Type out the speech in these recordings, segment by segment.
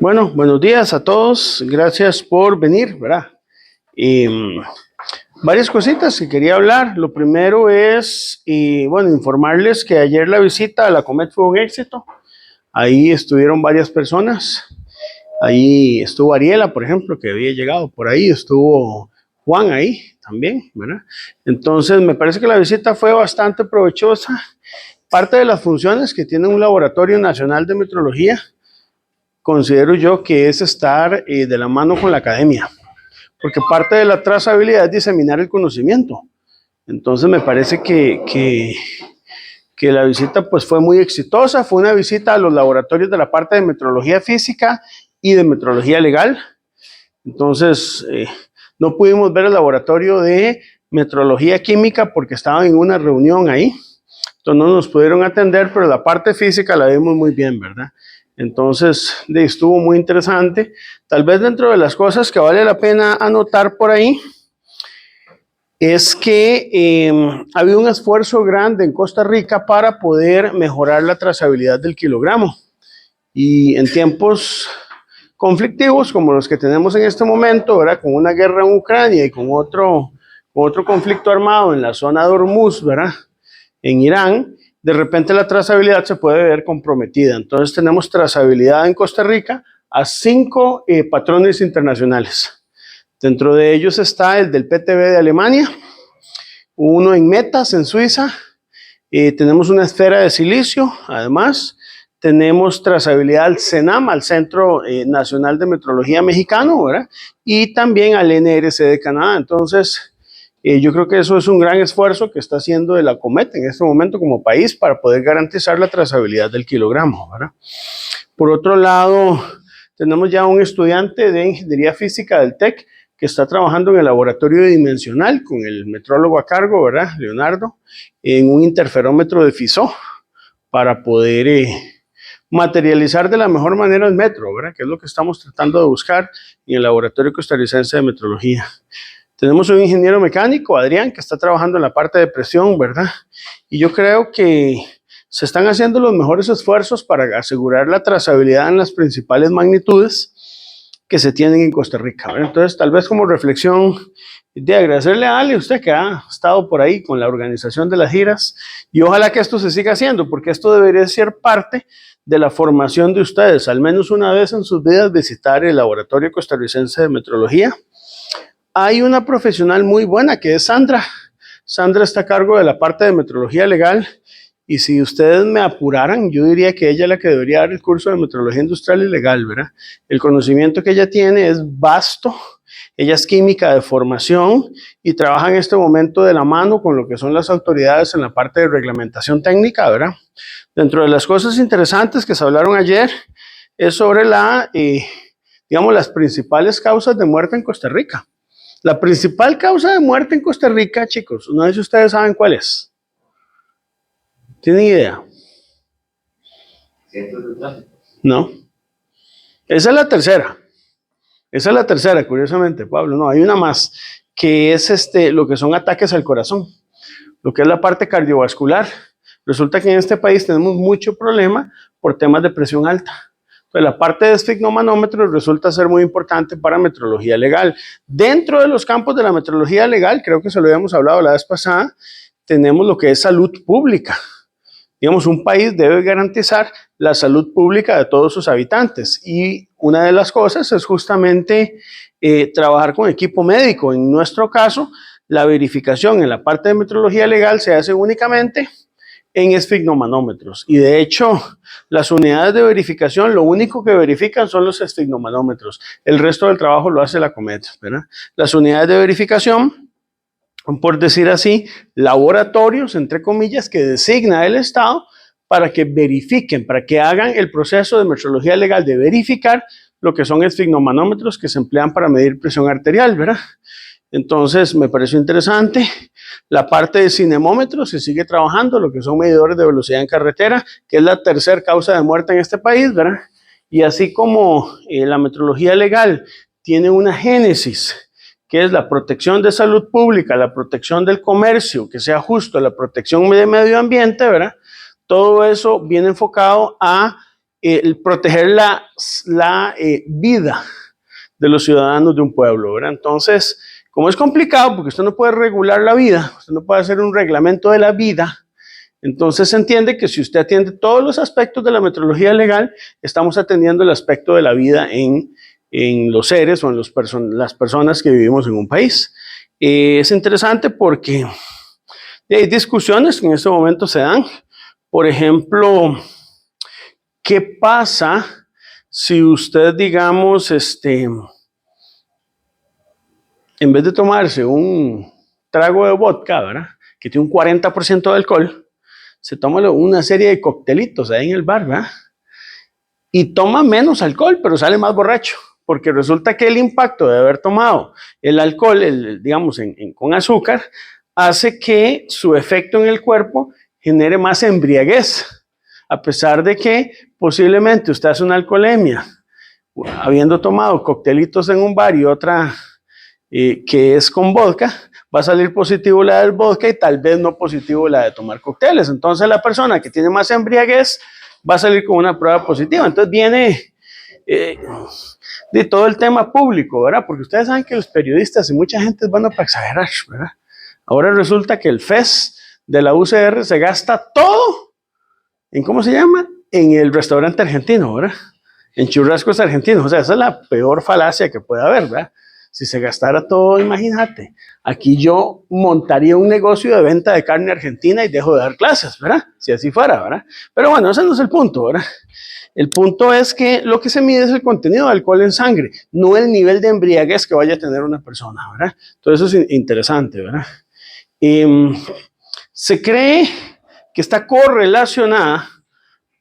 Bueno, buenos días a todos. Gracias por venir, ¿verdad? Varias cositas que quería hablar. Lo primero es, bueno, informarles que ayer la visita a la Comet fue un éxito. Ahí estuvieron varias personas. Ahí estuvo Ariela, por ejemplo, que había llegado por ahí. Estuvo Juan ahí también, ¿verdad? Entonces, me parece que la visita fue bastante provechosa. Parte de las funciones que tiene un laboratorio nacional de metrología, considero yo que es estar de la mano con la academia, porque parte de la trazabilidad es diseminar el conocimiento. Entonces me parece que la visita pues fue muy exitosa. Fue una visita a los laboratorios de la parte de metrología física y de metrología legal. Entonces no pudimos ver el laboratorio de metrología química porque estaban en una reunión ahí, entonces no nos pudieron atender, pero la parte física la vimos muy bien, ¿verdad? Entonces, estuvo muy interesante. Tal vez dentro de las cosas que vale la pena anotar por ahí, es que ha habido un esfuerzo grande en Costa Rica para poder mejorar la trazabilidad del kilogramo. Y en tiempos conflictivos como los que tenemos en este momento, ¿verdad? Con una guerra en Ucrania y con otro conflicto armado en la zona de Hormuz, ¿verdad? En Irán, de repente la trazabilidad se puede ver comprometida. Entonces tenemos trazabilidad en Costa Rica a 5 patrones internacionales. Dentro de ellos está el del PTB de Alemania, uno en Metas, en Suiza. Tenemos una esfera de silicio, además. Tenemos trazabilidad al CENAM, al Centro Nacional de Metrología Mexicano, ¿verdad? Y también al NRC de Canadá. Entonces, yo creo que eso es un gran esfuerzo que está haciendo de la Comet en este momento como país para poder garantizar la trazabilidad del kilogramo, ¿verdad? Por otro lado, tenemos ya un estudiante de Ingeniería Física del TEC que está trabajando en el laboratorio dimensional con el metrólogo a cargo, ¿verdad? Leonardo, en un interferómetro de FISO para poder materializar de la mejor manera el metro, ¿verdad? Que es lo que estamos tratando de buscar en el Laboratorio Costarricense de Metrología. Tenemos un ingeniero mecánico, Adrián, que está trabajando en la parte de presión, ¿verdad? Y yo creo que se están haciendo los mejores esfuerzos para asegurar la trazabilidad en las principales magnitudes que se tienen en Costa Rica, ¿verdad? Entonces, tal vez como reflexión, de agradecerle a Ale, usted que ha estado por ahí con la organización de las giras, y ojalá que esto se siga haciendo, porque esto debería ser parte de la formación de ustedes, al menos una vez en sus vidas visitar el Laboratorio Costarricense de Metrología. Hay una profesional muy buena que es Sandra. Sandra está a cargo de la parte de metrología legal, y si ustedes me apuraran, yo diría que ella es la que debería dar el curso de metrología industrial y legal, ¿verdad? El conocimiento que ella tiene es vasto. Ella es química de formación y trabaja en este momento de la mano con lo que son las autoridades en la parte de reglamentación técnica, ¿verdad? Dentro de las cosas interesantes que se hablaron ayer es sobre digamos, las principales causas de muerte en Costa Rica. La principal causa de muerte en Costa Rica, chicos, no sé si ustedes saben cuál es. ¿Tienen idea? No. Esa es la tercera. Esa es la tercera, curiosamente, Pablo. No, hay una más, que es lo que son ataques al corazón, lo que es la parte cardiovascular. Resulta que en este país tenemos mucho problema por temas de presión alta. Entonces, la parte de esfigmomanómetros resulta ser muy importante para metrología legal. Dentro de los campos de la metrología legal, creo que se lo habíamos hablado la vez pasada, tenemos lo que es salud pública. Digamos, un país debe garantizar la salud pública de todos sus habitantes, y una de las cosas es justamente trabajar con equipo médico. En nuestro caso, la verificación en la parte de metrología legal se hace únicamente en esfigmomanómetros, y de hecho las unidades de verificación lo único que verifican son los esfigmomanómetros. El resto del trabajo lo hace la Comet, ¿verdad? Las unidades de verificación, por decir así, laboratorios, entre comillas, que designa el Estado para que verifiquen, para que hagan el proceso de metrología legal de verificar lo que son esfigmomanómetros que se emplean para medir presión arterial, ¿verdad? Entonces, me pareció interesante. La parte de cinemómetros se sigue trabajando, lo que son medidores de velocidad en carretera, que es la tercera causa de muerte en este país, ¿verdad? Y así como la metrología legal tiene una génesis, que es la protección de salud pública, la protección del comercio, que sea justo, la protección de medio ambiente, ¿verdad? Todo eso viene enfocado a el proteger la vida de los ciudadanos de un pueblo, ¿verdad? Entonces, como es complicado, porque usted no puede regular la vida, usted no puede hacer un reglamento de la vida, entonces se entiende que si usted atiende todos los aspectos de la metrología legal, estamos atendiendo el aspecto de la vida en los seres o en las personas que vivimos en un país. Es interesante porque hay discusiones que en este momento se dan. Por ejemplo, ¿qué pasa si usted, digamos, en vez de tomarse un trago de vodka, ¿verdad?, que tiene un 40% de alcohol, se toma una serie de coctelitos ahí en el bar, ¿verdad?, y toma menos alcohol, pero sale más borracho, porque resulta que el impacto de haber tomado el alcohol, digamos, con azúcar, hace que su efecto en el cuerpo genere más embriaguez, a pesar de que posiblemente usted hace una alcoholemia, habiendo tomado coctelitos en un bar y otra que es con vodka, va a salir positivo la del vodka y tal vez no positivo la de tomar cócteles. Entonces la persona que tiene más embriaguez va a salir con una prueba positiva. Entonces viene de todo el tema público, ¿verdad? Porque ustedes saben que los periodistas y mucha gente van a exagerar, ¿verdad? Ahora resulta que el FES de la UCR se gasta todo en, ¿cómo se llama?, en el restaurante argentino, ¿verdad?, en churrascos argentinos. O sea, esa es la peor falacia que puede haber, ¿verdad? Si se gastara todo, imagínate, aquí yo montaría un negocio de venta de carne argentina y dejo de dar clases, ¿verdad? Si así fuera, ¿verdad? Pero bueno, ese no es el punto, ¿verdad? El punto es que lo que se mide es el contenido de alcohol en sangre, no el nivel de embriaguez que vaya a tener una persona, ¿verdad? Entonces eso es interesante, ¿verdad? Se cree que está correlacionada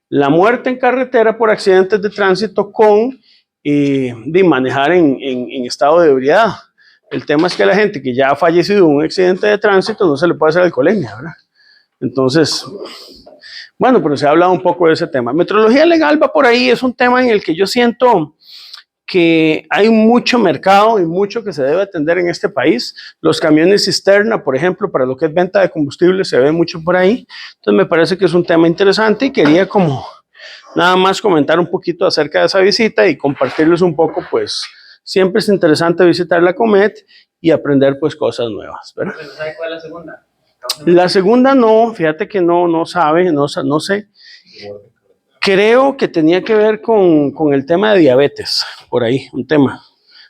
la muerte en carretera por accidentes de tránsito con de manejar en estado de ebriedad. El tema es que a la gente que ya ha fallecido en un accidente de tránsito no se le puede hacer alcoholemia, ¿verdad? Entonces, bueno, pero se ha hablado un poco de ese tema. Metrología legal va por ahí, es un tema en el que yo siento que hay mucho mercado y mucho que se debe atender en este país. Los camiones cisterna, por ejemplo, para lo que es venta de combustible, se ve mucho por ahí. Entonces me parece que es un tema interesante y quería como nada más comentar un poquito acerca de esa visita y compartirles un poco, pues siempre es interesante visitar la Comet y aprender pues cosas nuevas, ¿verdad? ¿Pero sabe cuál es la segunda? La segunda no, fíjate que no sabe, no sé. Creo que tenía que ver con el tema de diabetes, por ahí, un tema.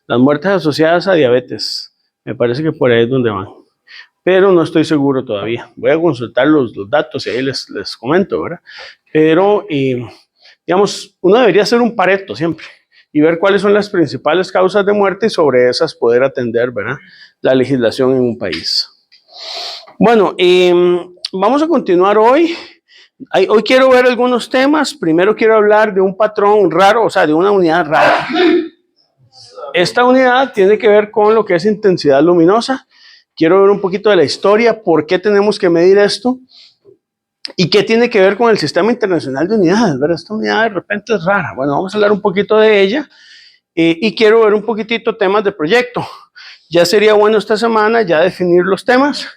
Las muertes asociadas a diabetes, me parece que por ahí es donde van. Pero no estoy seguro todavía. Voy a consultar los datos y ahí les comento, ¿verdad? Pero, digamos, uno debería hacer un Pareto siempre y ver cuáles son las principales causas de muerte y sobre esas poder atender, ¿verdad?, la legislación en un país. Bueno, vamos a continuar hoy. Hoy quiero ver algunos temas. Primero quiero hablar de un patrón raro, o sea, de una unidad rara. Esta unidad tiene que ver con lo que es intensidad luminosa. Quiero ver un poquito de la historia, por qué tenemos que medir esto y qué tiene que ver con el Sistema Internacional de Unidades, ¿verdad? Esta unidad de repente es rara. Bueno, vamos a hablar un poquito de ella y quiero ver un poquitito temas de proyecto. Ya sería bueno esta semana ya definir los temas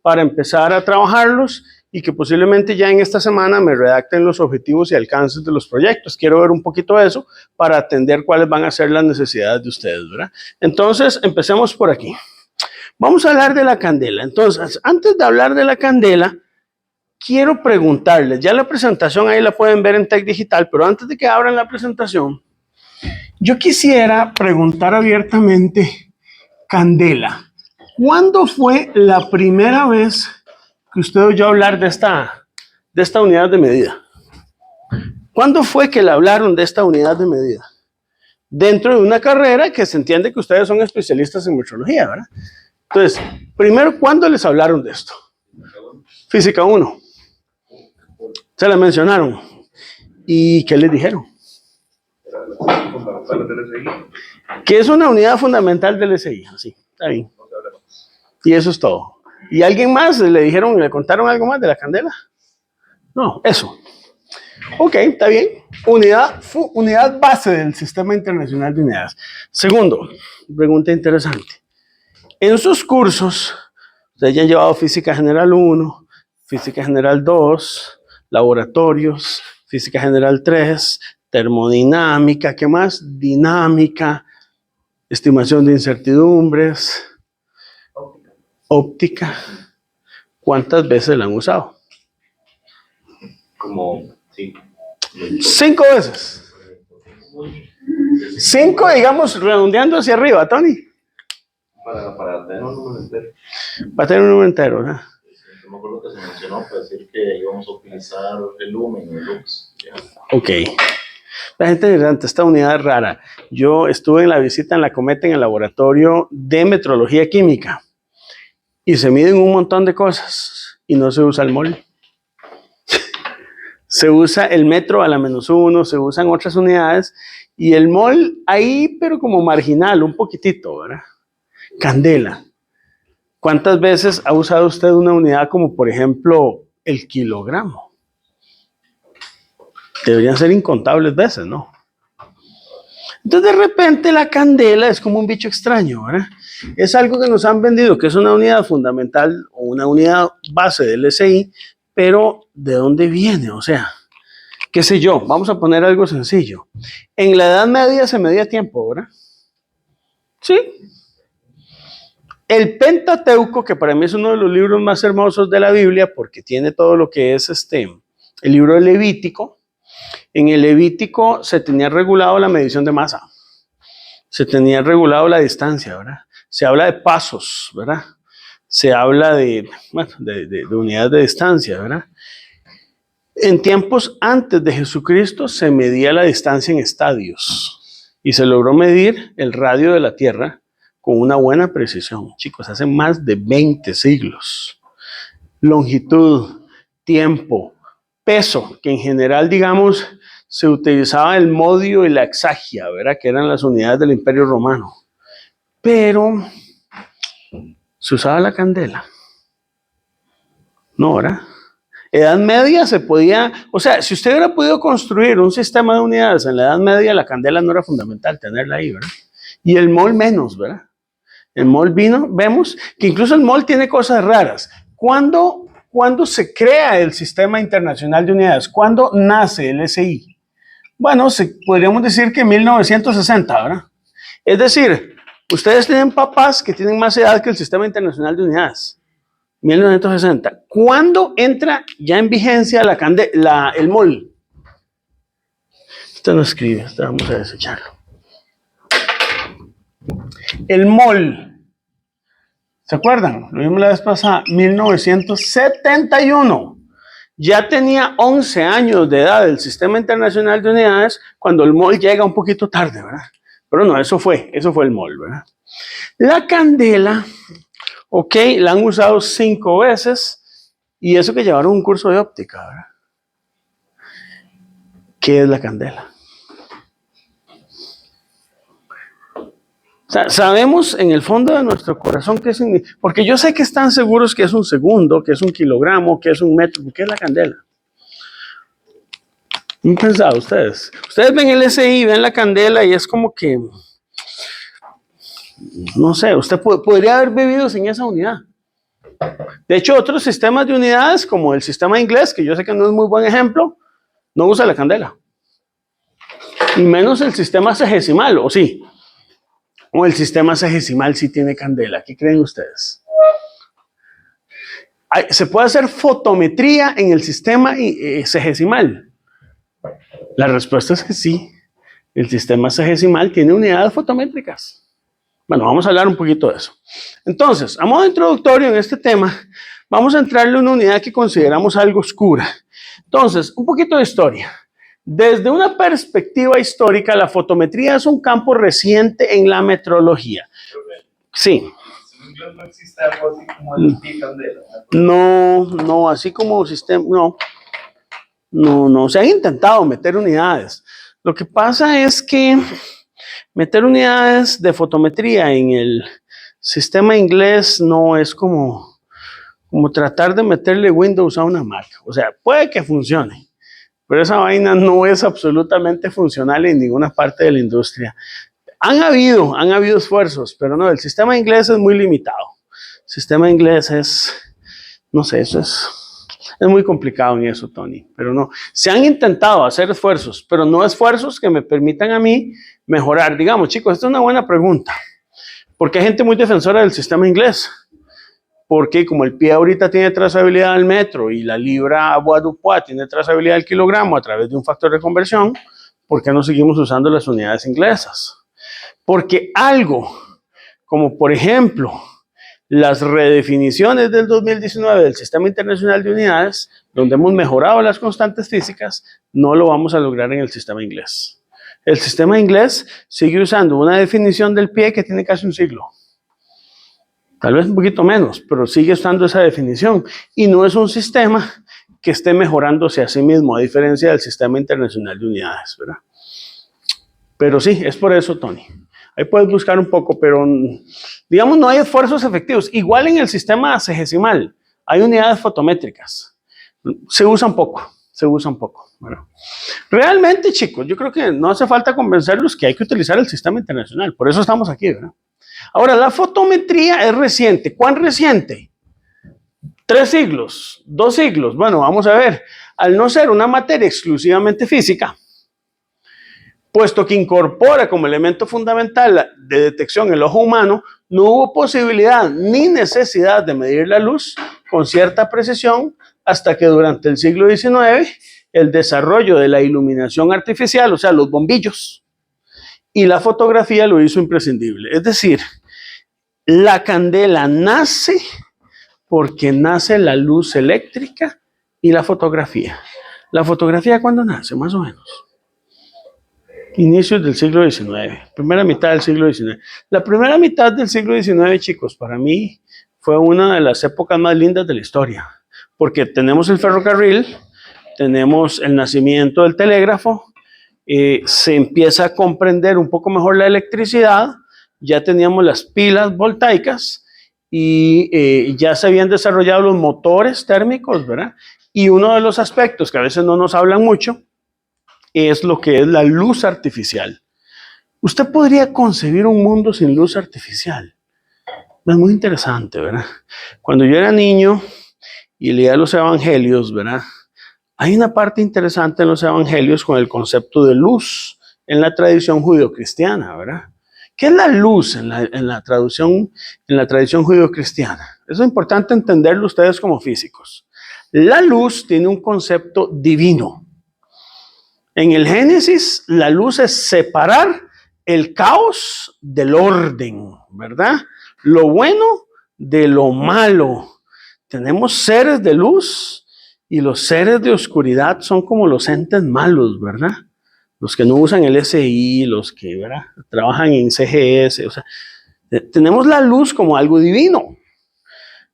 para empezar a trabajarlos y que posiblemente ya en esta semana me redacten los objetivos y alcances de los proyectos. Quiero ver un poquito de eso para atender cuáles van a ser las necesidades de ustedes, ¿verdad? Entonces, empecemos por aquí. Vamos a hablar de la candela. Entonces, antes de hablar de la candela, quiero preguntarles, ya la presentación ahí la pueden ver en Tech Digital, pero antes de que abran la presentación, yo quisiera preguntar abiertamente, candela, ¿cuándo fue la primera vez que usted oyó hablar de esta unidad de medida? ¿Cuándo fue que le hablaron de esta unidad de medida? Dentro de una carrera que se entiende que ustedes son especialistas en metrología, ¿verdad? Entonces, primero, ¿cuándo les hablaron de esto? Física 1. Se la mencionaron. ¿Y qué les dijeron? Que es una unidad fundamental del SI. Así, está bien. Y eso es todo. ¿Y alguien más le dijeron, le contaron algo más de la candela? No, eso. Ok, está bien. Unidad base del Sistema Internacional de Unidades. Segundo, pregunta interesante. En sus cursos, ustedes ya han llevado Física General 1, Física General 2, Laboratorios, Física General 3, termodinámica, ¿qué más? Dinámica, estimación de incertidumbres, óptica. ¿Cuántas veces la han usado? Como 5. 5 veces. 5, digamos, redondeando hacia arriba, Tony. Para tener un número entero. Para tener un número entero, ¿verdad? Yo me acuerdo que se mencionó para decir que íbamos a utilizar el lumen, el lux. Ok. La gente ante esta unidad es rara. Yo estuve en la visita en la Cometa en el laboratorio de metrología química y se miden un montón de cosas y no se usa el mol. Se usa el metro a la -1, se usan otras unidades y el mol ahí, pero como marginal, un poquitito, ¿verdad? Candela. ¿Cuántas veces ha usado usted una unidad como, por ejemplo, el kilogramo? Deberían ser incontables veces, ¿no? Entonces, de repente, la candela es como un bicho extraño, ¿verdad? Es algo que nos han vendido, que es una unidad fundamental o una unidad base del SI, pero ¿de dónde viene? O sea, qué sé yo, vamos a poner algo sencillo. En la Edad Media se medía tiempo, ¿verdad? Sí. El Pentateuco, que para mí es uno de los libros más hermosos de la Biblia, porque tiene todo lo que es el libro del Levítico. En el Levítico se tenía regulado la medición de masa, se tenía regulado la distancia, ¿verdad? Se habla de pasos, ¿verdad? Se habla de unidades de distancia, ¿verdad? En tiempos antes de Jesucristo se medía la distancia en estadios y se logró medir el radio de la Tierra con una buena precisión. Chicos, hace más de 20 siglos. Longitud, tiempo, peso, que en general, digamos, se utilizaba el modio y la exagia, ¿verdad? Que eran las unidades del Imperio Romano. Pero se usaba la candela. No, ¿verdad? Edad Media se podía, o sea, si usted hubiera podido construir un sistema de unidades en la Edad Media, la candela no era fundamental tenerla ahí, ¿verdad? Y el mol menos, ¿verdad? El mol vino, vemos que incluso el mol tiene cosas raras. ¿Cuándo se crea el Sistema Internacional de Unidades? ¿Cuándo nace el SI? Bueno, podríamos decir que en 1960, ¿verdad? Es decir, ustedes tienen papás que tienen más edad que el Sistema Internacional de Unidades. 1960. ¿Cuándo entra ya en vigencia el mol? Esto no escribe, vamos a desecharlo. El mol, ¿se acuerdan? Lo vimos la vez pasada, 1971. Ya tenía 11 años de edad el Sistema Internacional de Unidades cuando el mol llega un poquito tarde, ¿verdad? Pero no, eso fue el mol, ¿verdad? La candela, ok, la han usado 5 veces y eso que llevaron un curso de óptica, ¿verdad? ¿Qué es la candela? O sea, sabemos en el fondo de nuestro corazón qué significa, porque yo sé que están seguros que es un segundo, que es un kilogramo, que es un metro, ¿qué es la candela? ¿Han pensado ustedes? Ustedes ven el SI, ven la candela y es como que, no sé, usted podría haber vivido sin esa unidad. De hecho, otros sistemas de unidades, como el sistema inglés, que yo sé que no es muy buen ejemplo, no usa la candela. Y menos el sistema sexagesimal, ¿o sí? O el sistema sexagesimal sí tiene candela. ¿Qué creen ustedes? ¿Se puede hacer fotometría en el sistema sexagesimal? La respuesta es que sí. El sistema sexagesimal tiene unidades fotométricas. Bueno, vamos a hablar un poquito de eso. Entonces, a modo introductorio en este tema, vamos a entrarle a una unidad que consideramos algo oscura. Entonces, un poquito de historia. Desde una perspectiva histórica, la fotometría es un campo reciente en la metrología. Sí. No existe algo así como el candela. No, así como sistema, no, se han intentado meter unidades. Lo que pasa es que meter unidades de fotometría en el sistema inglés no es como tratar de meterle Windows a una Mac. O sea, puede que funcione, pero esa vaina no es absolutamente funcional en ninguna parte de la industria. Han habido esfuerzos, pero no, el sistema inglés es muy limitado. El sistema inglés es, no sé, eso es Es muy complicado en eso, Tony, pero no. Se han intentado hacer esfuerzos, pero no esfuerzos que me permitan a mí mejorar. Digamos, chicos, esta es una buena pregunta, porque hay gente muy defensora del sistema inglés, porque como el pie ahorita tiene trazabilidad al metro y la libra avoirdupois tiene trazabilidad al kilogramo a través de un factor de conversión, ¿por qué no seguimos usando las unidades inglesas? Porque algo como, por ejemplo, las redefiniciones del 2019 del Sistema Internacional de Unidades, donde hemos mejorado las constantes físicas, no lo vamos a lograr en el sistema inglés. El sistema inglés sigue usando una definición del pie que tiene casi un siglo. Tal vez un poquito menos, pero sigue usando esa definición. Y no es un sistema que esté mejorándose a sí mismo, a diferencia del Sistema Internacional de Unidades, ¿verdad? Pero sí, es por eso, Tony. Ahí puedes buscar un poco, pero digamos no hay esfuerzos efectivos. Igual en el sistema sexagesimal hay unidades fotométricas. Se usan poco, ¿verdad? Realmente, chicos, yo creo que no hace falta convencerlos que hay que utilizar el sistema internacional. Por eso estamos aquí, ¿verdad? Ahora, la fotometría es reciente. ¿Cuán reciente? 3 siglos, 2 siglos. Bueno, vamos a ver. Al no ser una materia exclusivamente física, puesto que incorpora como elemento fundamental de detección el ojo humano, no hubo posibilidad ni necesidad de medir la luz con cierta precisión hasta que durante el siglo XIX el desarrollo de la iluminación artificial, o sea, los bombillos, y la fotografía lo hizo imprescindible. Es decir, la candela nace porque nace la luz eléctrica y la fotografía. ¿La fotografía cuándo nace? Más o menos. Inicios del siglo XIX, primera mitad del siglo XIX. La primera mitad del siglo XIX, chicos, para mí fue una de las épocas más lindas de la historia, porque tenemos el ferrocarril, tenemos el nacimiento del telégrafo, se empieza a comprender un poco mejor la electricidad, ya teníamos las pilas voltaicas y ya se habían desarrollado los motores térmicos, ¿verdad? Y uno de los aspectos que a veces no nos hablan mucho es lo que es la luz artificial. Usted podría concebir un mundo sin luz artificial. Es muy interesante, ¿verdad? Cuando yo era niño y leía los evangelios, ¿verdad? Hay una parte interesante en los evangelios con el concepto de luz en la tradición judio-cristiana, ¿verdad? ¿Qué es la luz en la tradición judio-cristiana? Eso es importante entenderlo ustedes como físicos. La luz tiene un concepto divino. En el Génesis, la luz es separar el caos del orden, ¿verdad? Lo bueno de lo malo. Tenemos seres de luz y los seres de oscuridad son como los entes malos, ¿verdad? Los que no usan el SI, los que, ¿verdad?, trabajan en CGS. O sea, tenemos la luz como algo divino.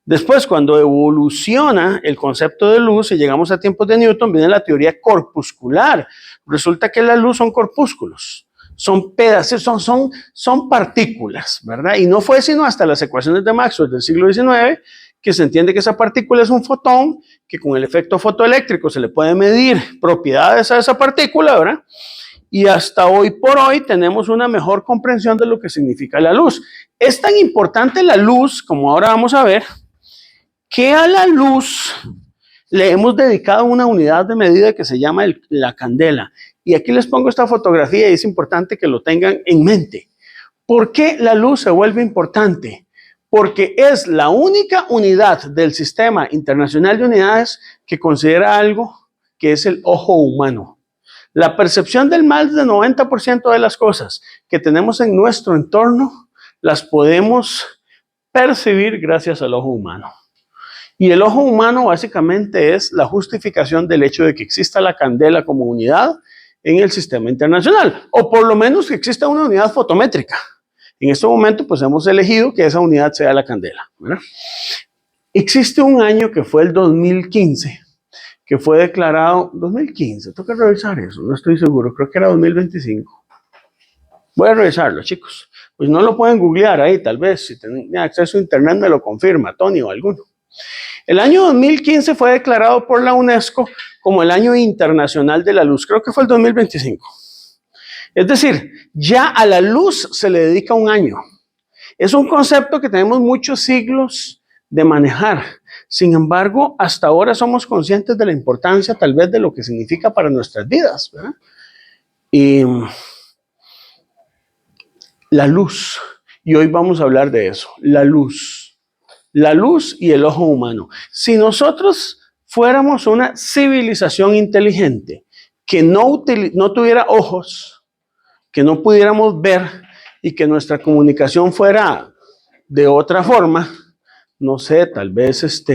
Después, cuando evoluciona el concepto de luz y llegamos a tiempos de Newton, viene la teoría corpuscular. Resulta que la luz son corpúsculos, son pedazos, son partículas, ¿verdad? Y no fue sino hasta las ecuaciones de Maxwell del siglo XIX que se entiende que esa partícula es un fotón, que con el efecto fotoeléctrico se le puede medir propiedades a esa partícula, ¿verdad? Y hasta hoy por hoy tenemos una mejor comprensión de lo que significa la luz. Es tan importante la luz, como ahora vamos a ver, que a la luz le hemos dedicado una unidad de medida que se llama la candela. Y aquí les pongo esta fotografía y es importante que lo tengan en mente. ¿Por qué la luz se vuelve importante? Porque es la única unidad del Sistema Internacional de Unidades que considera algo que es el ojo humano. La percepción del más del 90% de las cosas que tenemos en nuestro entorno las podemos percibir gracias al ojo humano. Y el ojo humano básicamente es la justificación del hecho de que exista la candela como unidad en el sistema internacional, o por lo menos que exista una unidad fotométrica. En este momento, pues hemos elegido que esa unidad sea la candela, ¿verdad? Existe un año que fue el 2015, que fue declarado, 2015, tengo que revisar eso, no estoy seguro, creo que era 2025. Voy a revisarlo, chicos. Pues no lo pueden googlear ahí, tal vez, si tienen acceso a internet me lo confirma, Tony o alguno. El año 2015 fue declarado por la UNESCO como el Año Internacional de la Luz. Creo que fue el 2025. Es decir, ya a la luz se le dedica un año. Es un concepto que tenemos muchos siglos de manejar. Sin embargo, hasta ahora somos conscientes de la importancia tal vez de lo que significa para nuestras vidas, ¿verdad? Y la luz, y hoy vamos a hablar de eso, la luz y el ojo humano. Si nosotros fuéramos una civilización inteligente que no tuviera ojos, que no pudiéramos ver y que nuestra comunicación fuera de otra forma, no sé, tal vez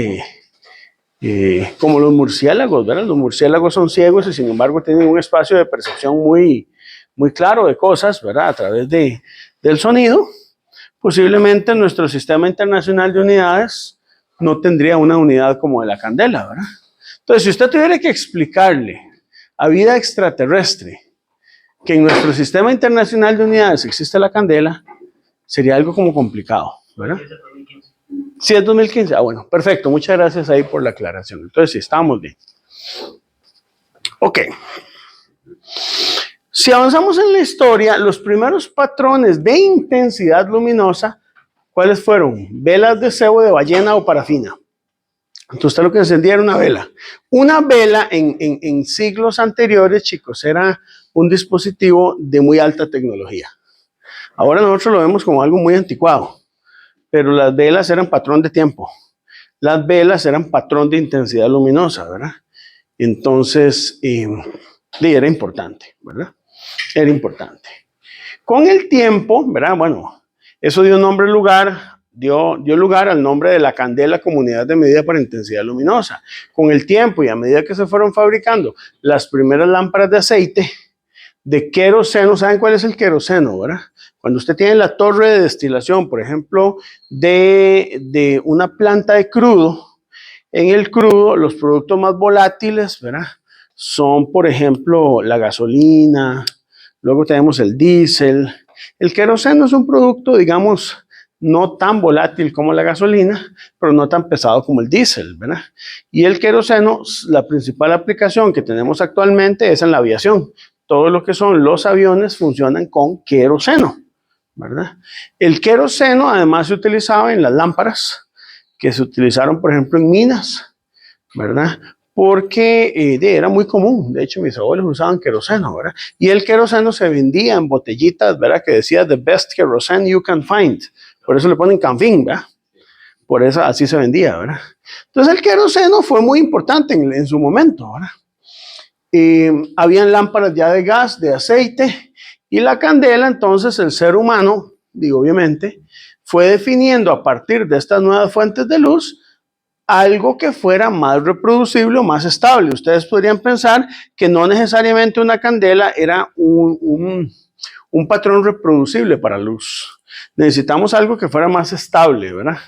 como los murciélagos, ¿verdad? Los murciélagos son ciegos y sin embargo tienen un espacio de percepción muy, muy claro de cosas, ¿verdad? A través del sonido. Posiblemente nuestro sistema internacional de unidades no tendría una unidad como de la candela, ¿verdad? Entonces, si usted tuviera que explicarle a vida extraterrestre que en nuestro sistema internacional de unidades existe la candela, sería algo como complicado, ¿verdad? Sí, es 2015. Ah, bueno, perfecto. Muchas gracias ahí por la aclaración. Entonces, sí, estamos bien. Ok. Si avanzamos en la historia, los primeros patrones de intensidad luminosa, ¿cuáles fueron? Velas de cebo de ballena o parafina. Entonces, usted lo que encendía era una vela. Una vela en siglos anteriores, chicos, era un dispositivo de muy alta tecnología. Ahora nosotros lo vemos como algo muy anticuado, pero las velas eran patrón de tiempo. Las velas eran patrón de intensidad luminosa, ¿verdad? Entonces, era importante, ¿verdad? Era importante. Con el tiempo, ¿verdad? Bueno, eso dio lugar al nombre de la candela como unidad de medida para intensidad luminosa. Con el tiempo y a medida que se fueron fabricando las primeras lámparas de aceite, de queroseno, ¿saben cuál es el queroseno, verdad? Cuando usted tiene la torre de destilación, por ejemplo, de una planta de crudo, en el crudo los productos más volátiles, ¿verdad? Son, por ejemplo, la gasolina, luego tenemos el diésel. El queroseno es un producto, digamos, no tan volátil como la gasolina, pero no tan pesado como el diésel, ¿verdad? Y el queroseno, la principal aplicación que tenemos actualmente es en la aviación. Todo lo que son los aviones funcionan con queroseno, ¿verdad? El queroseno además se utilizaba en las lámparas que se utilizaron, por ejemplo, en minas, ¿verdad? Porque era muy común. De hecho, mis abuelos usaban queroseno, ¿verdad? Y el queroseno se vendía en botellitas, ¿verdad? Que decía the best kerosene you can find. Por eso le ponen canfín, ¿verdad? Por eso así se vendía, ¿verdad? Entonces el queroseno fue muy importante en su momento, ¿verdad? Habían lámparas ya de gas, de aceite, y la candela, entonces el ser humano, digo obviamente, fue definiendo a partir de estas nuevas fuentes de luz algo que fuera más reproducible o más estable. Ustedes podrían pensar que no necesariamente una candela era un patrón reproducible para luz. Necesitamos algo que fuera más estable, ¿verdad?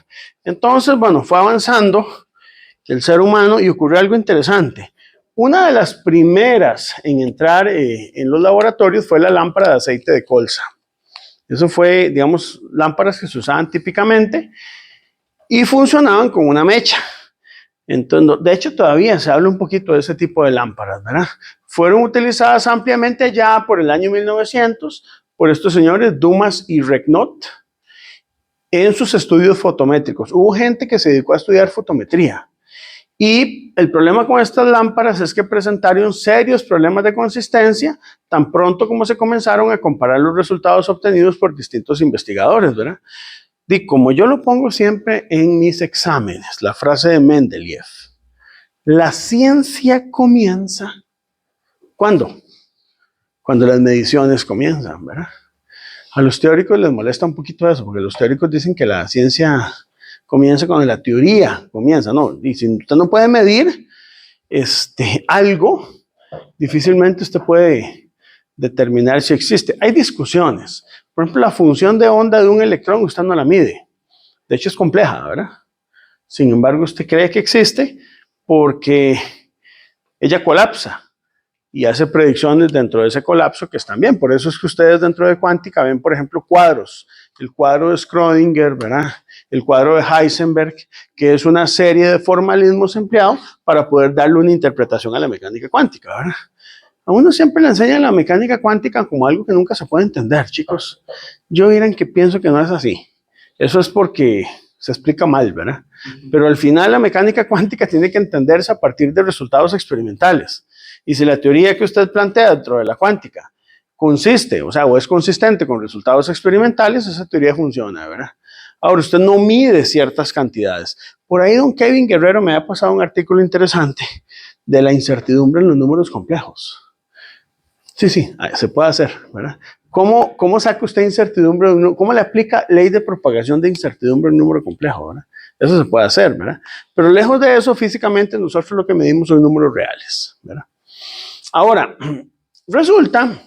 Entonces, bueno, fue avanzando el ser humano y ocurrió algo interesante. Una de las primeras en entrar en los laboratorios fue la lámpara de aceite de colza. Eso fue, digamos, lámparas que se usaban típicamente y funcionaban con una mecha. Entonces, de hecho, todavía se habla un poquito de ese tipo de lámparas, ¿verdad? Fueron utilizadas ampliamente ya por el año 1900 por estos señores Dumas y Regnault en sus estudios fotométricos. Hubo gente que se dedicó a estudiar fotometría. Y el problema con estas lámparas es que presentaron serios problemas de consistencia tan pronto como se comenzaron a comparar los resultados obtenidos por distintos investigadores, ¿verdad? Y como yo lo pongo siempre en mis exámenes, la frase de Mendeleev, la ciencia comienza, ¿cuándo? Cuando las mediciones comienzan, ¿verdad? A los teóricos les molesta un poquito eso, porque los teóricos dicen que la ciencia comienza cuando la teoría comienza, ¿no? Y si usted no puede medir algo, difícilmente usted puede determinar si existe. Hay discusiones. Por ejemplo, la función de onda de un electrón usted no la mide. De hecho, es compleja, ¿verdad? Sin embargo, usted cree que existe porque ella colapsa y hace predicciones dentro de ese colapso que están bien. Por eso es que ustedes dentro de cuántica ven, por ejemplo, cuadros. El cuadro de Schrödinger, ¿verdad? El cuadro de Heisenberg, que es una serie de formalismos empleados para poder darle una interpretación a la mecánica cuántica, ¿verdad? A uno siempre le enseñan la mecánica cuántica como algo que nunca se puede entender, chicos. Yo dirán que pienso que no es así. Eso es porque se explica mal, ¿verdad? Pero al final la mecánica cuántica tiene que entenderse a partir de resultados experimentales. Y si la teoría que usted plantea dentro de la cuántica consiste, o es consistente con resultados experimentales, esa teoría funciona, ¿verdad? Ahora, usted no mide ciertas cantidades. Por ahí don Kevin Guerrero me ha pasado un artículo interesante de la incertidumbre en los números complejos. Sí, se puede hacer, ¿verdad? ¿Cómo saca usted incertidumbre? ¿Cómo le aplica ley de propagación de incertidumbre en un número complejo, ¿verdad? Eso se puede hacer, ¿verdad? Pero lejos de eso, físicamente, nosotros lo que medimos son números reales, ¿verdad? Ahora, resulta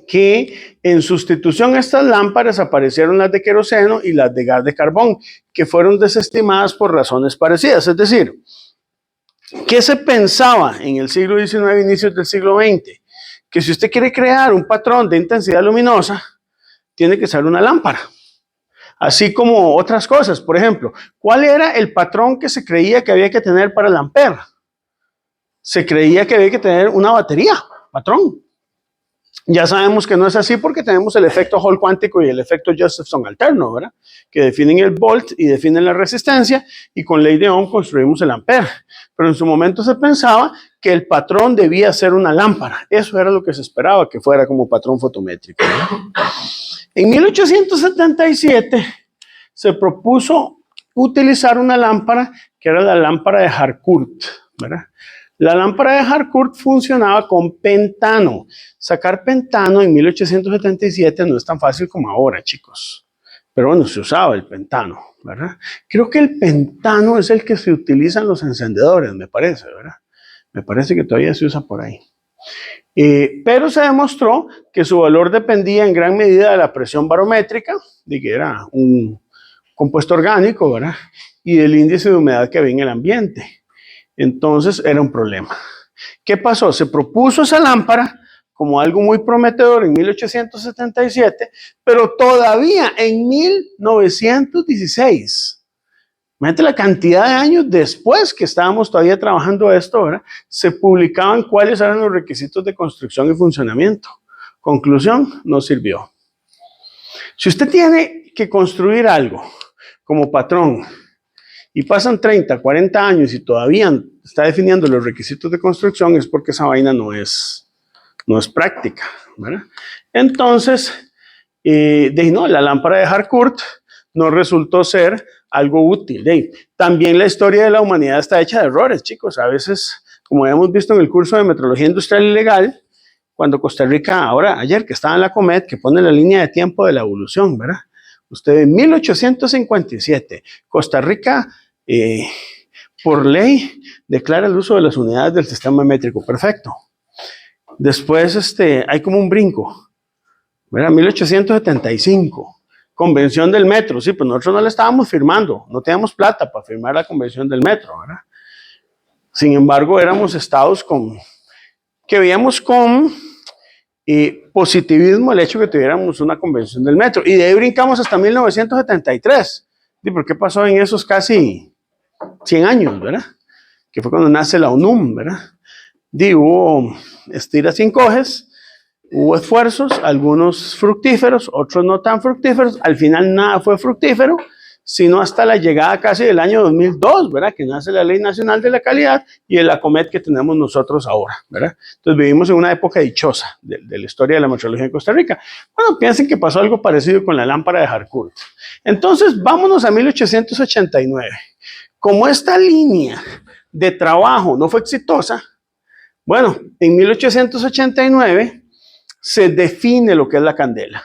que en sustitución a estas lámparas aparecieron las de queroseno y las de gas de carbón, que fueron desestimadas por razones parecidas. Es decir, ¿qué se pensaba en el siglo XIX, inicios del siglo XX? Que si usted quiere crear un patrón de intensidad luminosa, tiene que ser una lámpara. Así como otras cosas. Por ejemplo, ¿cuál era el patrón que se creía que había que tener para el ampere? Se creía que había que tener una batería, patrón. Ya sabemos que no es así porque tenemos el efecto Hall cuántico y el efecto Josephson alterno, ¿verdad? Que definen el volt y definen la resistencia, y con ley de Ohm construimos el ampere. Pero en su momento se pensaba que el patrón debía ser una lámpara. Eso era lo que se esperaba que fuera como patrón fotométrico, ¿verdad? En 1877 se propuso utilizar una lámpara que era la lámpara de Harcourt, ¿verdad? La lámpara de Harcourt funcionaba con pentano. Sacar pentano en 1877 no es tan fácil como ahora, chicos. Pero bueno, se usaba el pentano, ¿verdad? Creo que el pentano es el que se utiliza en los encendedores, me parece, ¿verdad? Me parece que todavía se usa por ahí. Pero se demostró que su valor dependía en gran medida de la presión barométrica, de que era un compuesto orgánico, ¿verdad? Y del índice de humedad que había en el ambiente. Entonces era un problema. ¿Qué pasó? Se propuso esa lámpara como algo muy prometedor en 1877, pero todavía en 1916, imagínate la cantidad de años después que estábamos todavía trabajando esto, ¿verdad? Se publicaban cuáles eran los requisitos de construcción y funcionamiento. Conclusión, no sirvió. Si usted tiene que construir algo como patrón y pasan 30, 40 años y todavía está definiendo los requisitos de construcción, es porque esa vaina no es práctica, ¿verdad? Entonces, la lámpara de Harcourt no resultó ser algo útil. También la historia de la humanidad está hecha de errores, chicos. A veces, como hemos visto en el curso de Metrología Industrial y Legal, cuando Costa Rica, ayer que estaba en la COMET, que pone la línea de tiempo de la evolución, ¿verdad? Usted en 1857, Costa Rica, por ley, declara el uso de las unidades del sistema métrico. Perfecto. Después hay como un brinco, ¿verdad? 1875, Convención del Metro. Sí, pues nosotros no la estábamos firmando, no teníamos plata para firmar la Convención del Metro, ¿verdad? Sin embargo, éramos estados que veíamos con positivismo el hecho de que tuviéramos una Convención del Metro. Y de ahí brincamos hasta 1973. ¿Y por qué pasó en esos casi 100 años, verdad? Que fue cuando nace la UNUM, ¿verdad? Hubo estiras y encoges, hubo esfuerzos, algunos fructíferos, otros no tan fructíferos. Al final nada fue fructífero, sino hasta la llegada casi del año 2002, ¿verdad? Que nace la Ley Nacional de la Calidad y el ACOMET que tenemos nosotros ahora, ¿verdad? Entonces vivimos en una época dichosa de la historia de la metrología en Costa Rica. Bueno, piensen que pasó algo parecido con la lámpara de Harcourt. Entonces, vámonos a 1889. Como esta línea de trabajo no fue exitosa, bueno, en 1889 se define lo que es la candela.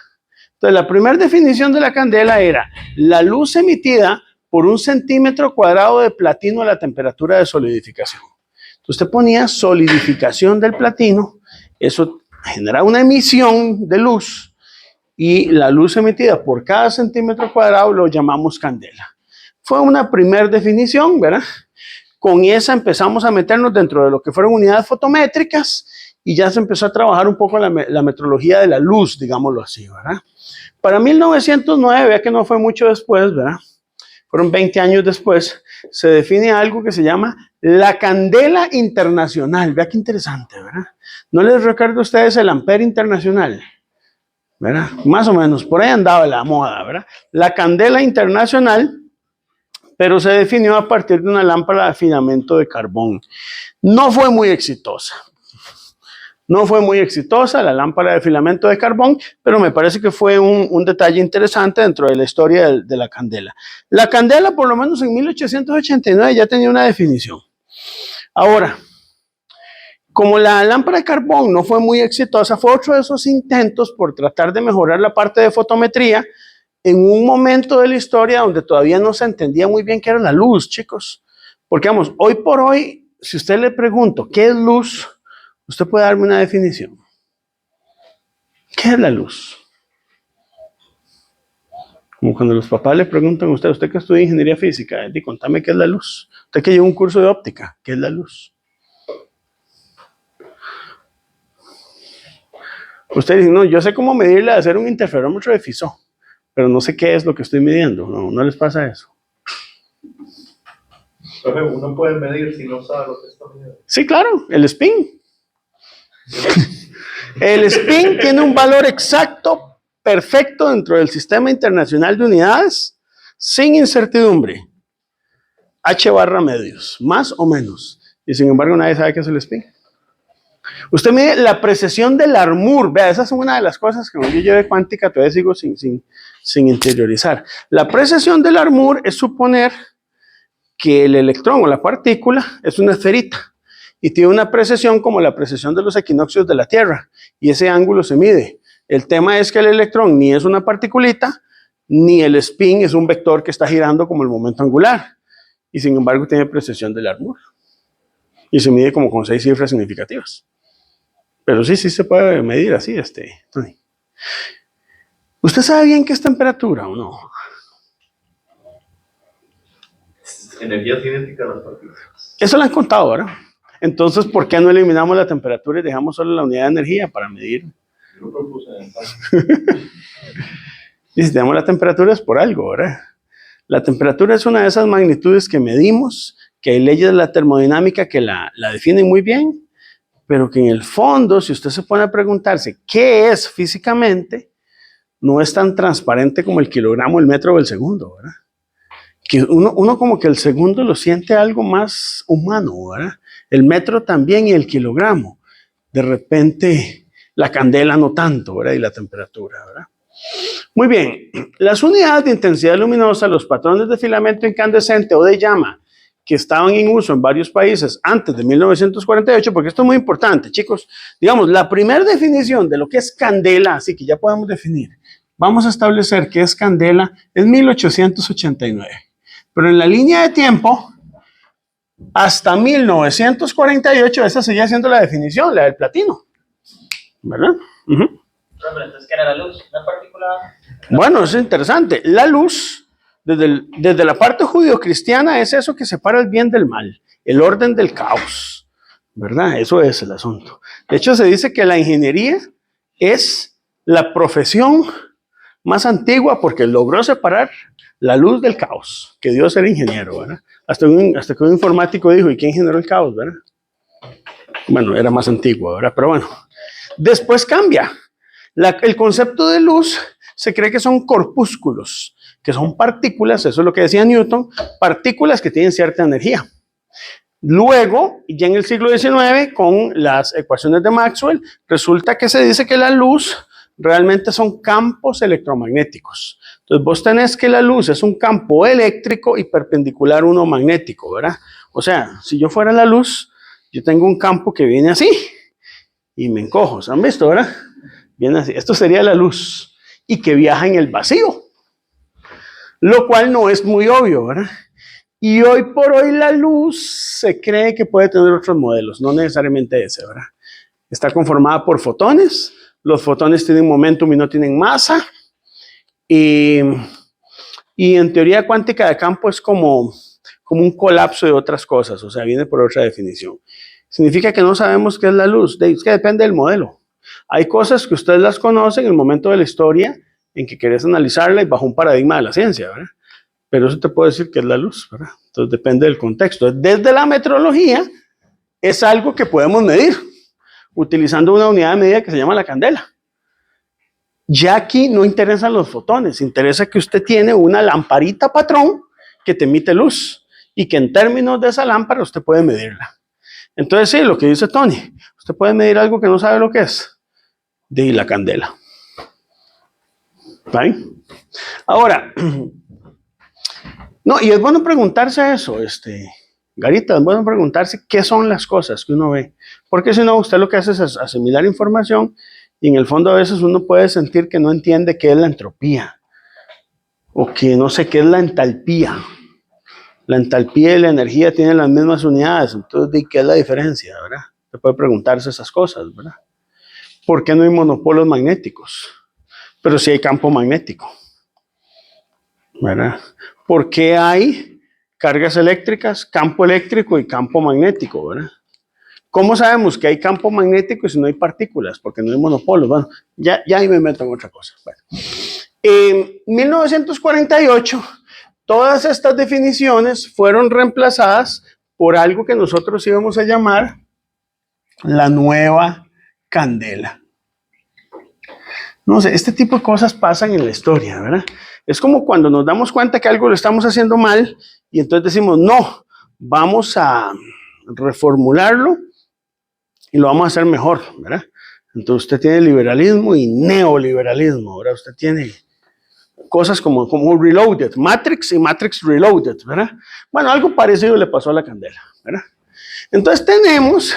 Entonces, la primera definición de la candela era la luz emitida por 1 centímetro cuadrado de platino a la temperatura de solidificación. Entonces, usted ponía solidificación del platino, eso genera una emisión de luz y la luz emitida por cada centímetro cuadrado lo llamamos candela. Fue una primera definición, ¿verdad? Con esa empezamos a meternos dentro de lo que fueron unidades fotométricas y ya se empezó a trabajar un poco la metrología de la luz, digámoslo así, ¿verdad? Para 1909, vea que no fue mucho después, ¿verdad? Fueron 20 años después, se define algo que se llama la candela internacional. Vea qué interesante, ¿verdad? ¿No les recuerdo a ustedes el ampere internacional? ¿Verdad? Más o menos, por ahí andaba la moda, ¿verdad? La candela internacional pero se definió a partir de una lámpara de filamento de carbón. No fue muy exitosa. No fue muy exitosa la lámpara de filamento de carbón, pero me parece que fue un detalle interesante dentro de la historia de la candela. La candela, por lo menos en 1889, ya tenía una definición. Ahora, como la lámpara de carbón no fue muy exitosa, fue otro de esos intentos por tratar de mejorar la parte de fotometría en un momento de la historia donde todavía no se entendía muy bien qué era la luz, chicos. Porque, vamos, hoy por hoy, si usted le pregunto, ¿qué es luz? Usted puede darme una definición. ¿Qué es la luz? Como cuando los papás le preguntan a usted que estudia ingeniería física, contame qué es la luz. Usted que lleva un curso de óptica, ¿qué es la luz? Usted dice, no, yo sé cómo medirle de hacer un interferómetro de Fizeau, pero no sé qué es lo que estoy midiendo. No les pasa eso. Pero uno puede medir si no sabe lo que está midiendo. Sí, claro, el spin. El spin tiene un valor exacto, perfecto dentro del Sistema Internacional de Unidades, sin incertidumbre. H barra medios, más o menos. Y sin embargo nadie sabe qué es el spin. Usted mide la precesión del Larmor. Vea, esa es una de las cosas que yo llevé cuántica, todavía sigo sin interiorizar. La precesión del Larmor es suponer que el electrón o la partícula es una esferita y tiene una precesión como la precesión de los equinoccios de la Tierra, y ese ángulo se mide. El tema es que el electrón ni es una particulita, ni el spin es un vector que está girando como el momento angular, y sin embargo tiene precesión del Larmor. Y se mide como con 6 cifras significativas. Pero sí se puede medir así, Tony. ¿Usted sabe bien qué es temperatura o no? Energía cinética de las partículas. Eso lo han contado ahora. Entonces, ¿por qué no eliminamos la temperatura y dejamos solo la unidad de energía para medir? Yo propuse Y si tenemos la temperatura es por algo, ¿verdad? La temperatura es una de esas magnitudes que medimos, que hay leyes de la termodinámica que la definen muy bien, pero que en el fondo, si usted se pone a preguntarse qué es físicamente, no es tan transparente como el kilogramo, el metro o el segundo, ¿verdad? Que uno como que el segundo lo siente algo más humano, ¿verdad? El metro también y el kilogramo. De repente, la candela no tanto, ¿verdad? Y la temperatura, ¿verdad? Muy bien, las unidades de intensidad luminosa, los patrones de filamento incandescente o de llama que estaban en uso en varios países antes de 1948, porque esto es muy importante, chicos. Digamos, la primera definición de lo que es candela, así que ya podemos definir, vamos a establecer qué es candela, es 1889. Pero en la línea de tiempo, hasta 1948, esa seguía siendo la definición, la del platino. ¿Verdad? Pero entonces, ¿qué era la luz? ¿Una partícula? Bueno, es interesante. La luz, desde la parte judio-cristiana, es eso que separa el bien del mal, el orden del caos. ¿Verdad? Eso es el asunto. De hecho, se dice que la ingeniería es la profesión más antigua porque logró separar la luz del caos, que Dios era ingeniero, ¿verdad? Hasta que un informático dijo, ¿y quién generó el caos, verdad? Bueno, era más antiguo, ¿verdad? Pero bueno, después cambia. El concepto de luz se cree que son corpúsculos, que son partículas, eso es lo que decía Newton, partículas que tienen cierta energía. Luego, ya en el siglo XIX, con las ecuaciones de Maxwell, resulta que se dice que la luz realmente son campos electromagnéticos. Entonces vos tenés que la luz es un campo eléctrico y perpendicular uno magnético, ¿verdad? O sea, si yo fuera la luz, yo tengo un campo que viene así y me encojo, ¿se han visto, verdad? Viene así, esto sería la luz y que viaja en el vacío, lo cual no es muy obvio, ¿verdad? Y hoy por hoy la luz se cree que puede tener otros modelos, no necesariamente ese, ¿verdad? Está conformada por fotones, los fotones tienen momentum y no tienen masa, y en teoría cuántica de campo es como un colapso de otras cosas, o sea, viene por otra definición. Significa que no sabemos qué es la luz, es que depende del modelo. Hay cosas que ustedes las conocen en el momento de la historia en que querés analizarla y bajo un paradigma de la ciencia, ¿verdad? Pero eso te puede decir que es la luz, ¿verdad? Entonces depende del contexto. Desde la metrología es algo que podemos medir utilizando una unidad de medida que se llama la candela. Ya aquí no interesan los fotones, interesa que usted tiene una lamparita patrón que te emite luz y que en términos de esa lámpara usted puede medirla. Entonces sí, lo que dice Tony, usted puede medir algo que no sabe lo que es, de la candela. ¿Vale? Ahora, no, y es bueno preguntarse eso, Garita, es bueno preguntarse qué son las cosas que uno ve, porque si no, usted lo que hace es asimilar información y en el fondo a veces uno puede sentir que no entiende qué es la entropía o que no sé qué es la entalpía. La entalpía y la energía tienen las mismas unidades, entonces ¿de qué es la diferencia, verdad? Se puede preguntarse esas cosas, ¿verdad? ¿Por qué no hay monopolos magnéticos? Pero sí hay campo magnético, ¿verdad? ¿Por qué hay cargas eléctricas, campo eléctrico y campo magnético, verdad? ¿Cómo sabemos que hay campo magnético si no hay partículas? Porque no hay monopolos. Bueno, ya ahí me meto en otra cosa. Bueno. En 1948, todas estas definiciones fueron reemplazadas por algo que nosotros íbamos a llamar la nueva candela. No sé, este tipo de cosas pasan en la historia, ¿verdad? Es como cuando nos damos cuenta que algo lo estamos haciendo mal y entonces decimos, no, vamos a reformularlo y lo vamos a hacer mejor, ¿verdad? Entonces usted tiene liberalismo y neoliberalismo, ¿verdad? Usted tiene cosas como Reloaded, Matrix y Matrix Reloaded, ¿verdad? Bueno, algo parecido le pasó a la candela, ¿verdad? Entonces tenemos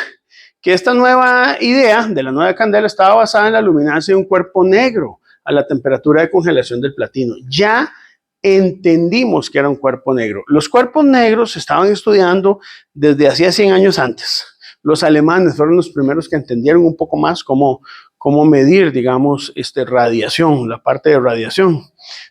que esta nueva idea de la nueva candela estaba basada en la luminancia de un cuerpo negro a la temperatura de congelación del platino. Ya entendimos que era un cuerpo negro. Los cuerpos negros se estaban estudiando desde hacía 100 años antes. Los alemanes fueron los primeros que entendieron un poco más cómo medir, digamos, radiación, la parte de radiación.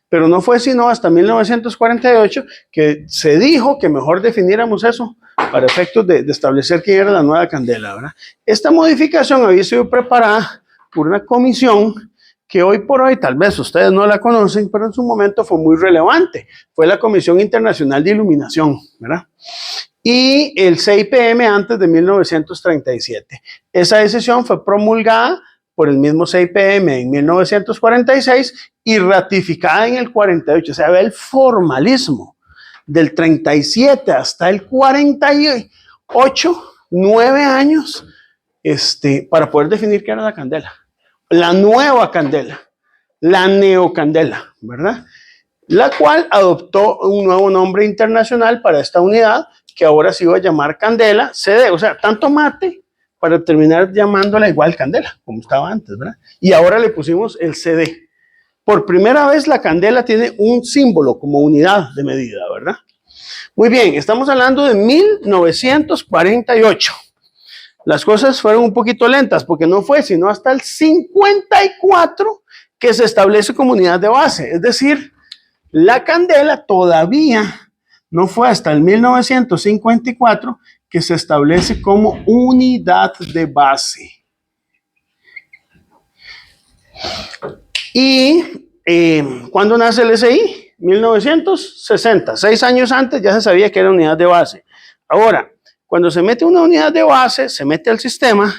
Pero no fue sino hasta 1948 que se dijo que mejor definiéramos eso para efectos de establecer quién era la nueva candela, ¿verdad? Esta modificación había sido preparada por una comisión que hoy por hoy, tal vez ustedes no la conocen, pero en su momento fue muy relevante. Fue la Comisión Internacional de Iluminación, ¿verdad? Y el CIPM antes de 1937. Esa decisión fue promulgada por el mismo CIPM en 1946 y ratificada en el 48. O sea, ve el formalismo del 37 hasta el 48, 9 años, para poder definir qué era la candela. La nueva candela, la neocandela, ¿verdad? La cual adoptó un nuevo nombre internacional para esta unidad, que ahora se iba a llamar candela, CD, o sea, tanto mate para terminar llamándola igual candela, como estaba antes, ¿verdad? Y ahora le pusimos el CD. Por primera vez la candela tiene un símbolo como unidad de medida, ¿verdad? Muy bien, estamos hablando de 1948. Las cosas fueron un poquito lentas porque no fue sino hasta el 54 que se establece como unidad de base. Es decir, la candela todavía no fue hasta el 1954 que se establece como unidad de base. ¿Y cuándo nace el SI? 1960. 6 años antes ya se sabía que era unidad de base. Ahora, cuando se mete una unidad de base, se mete al sistema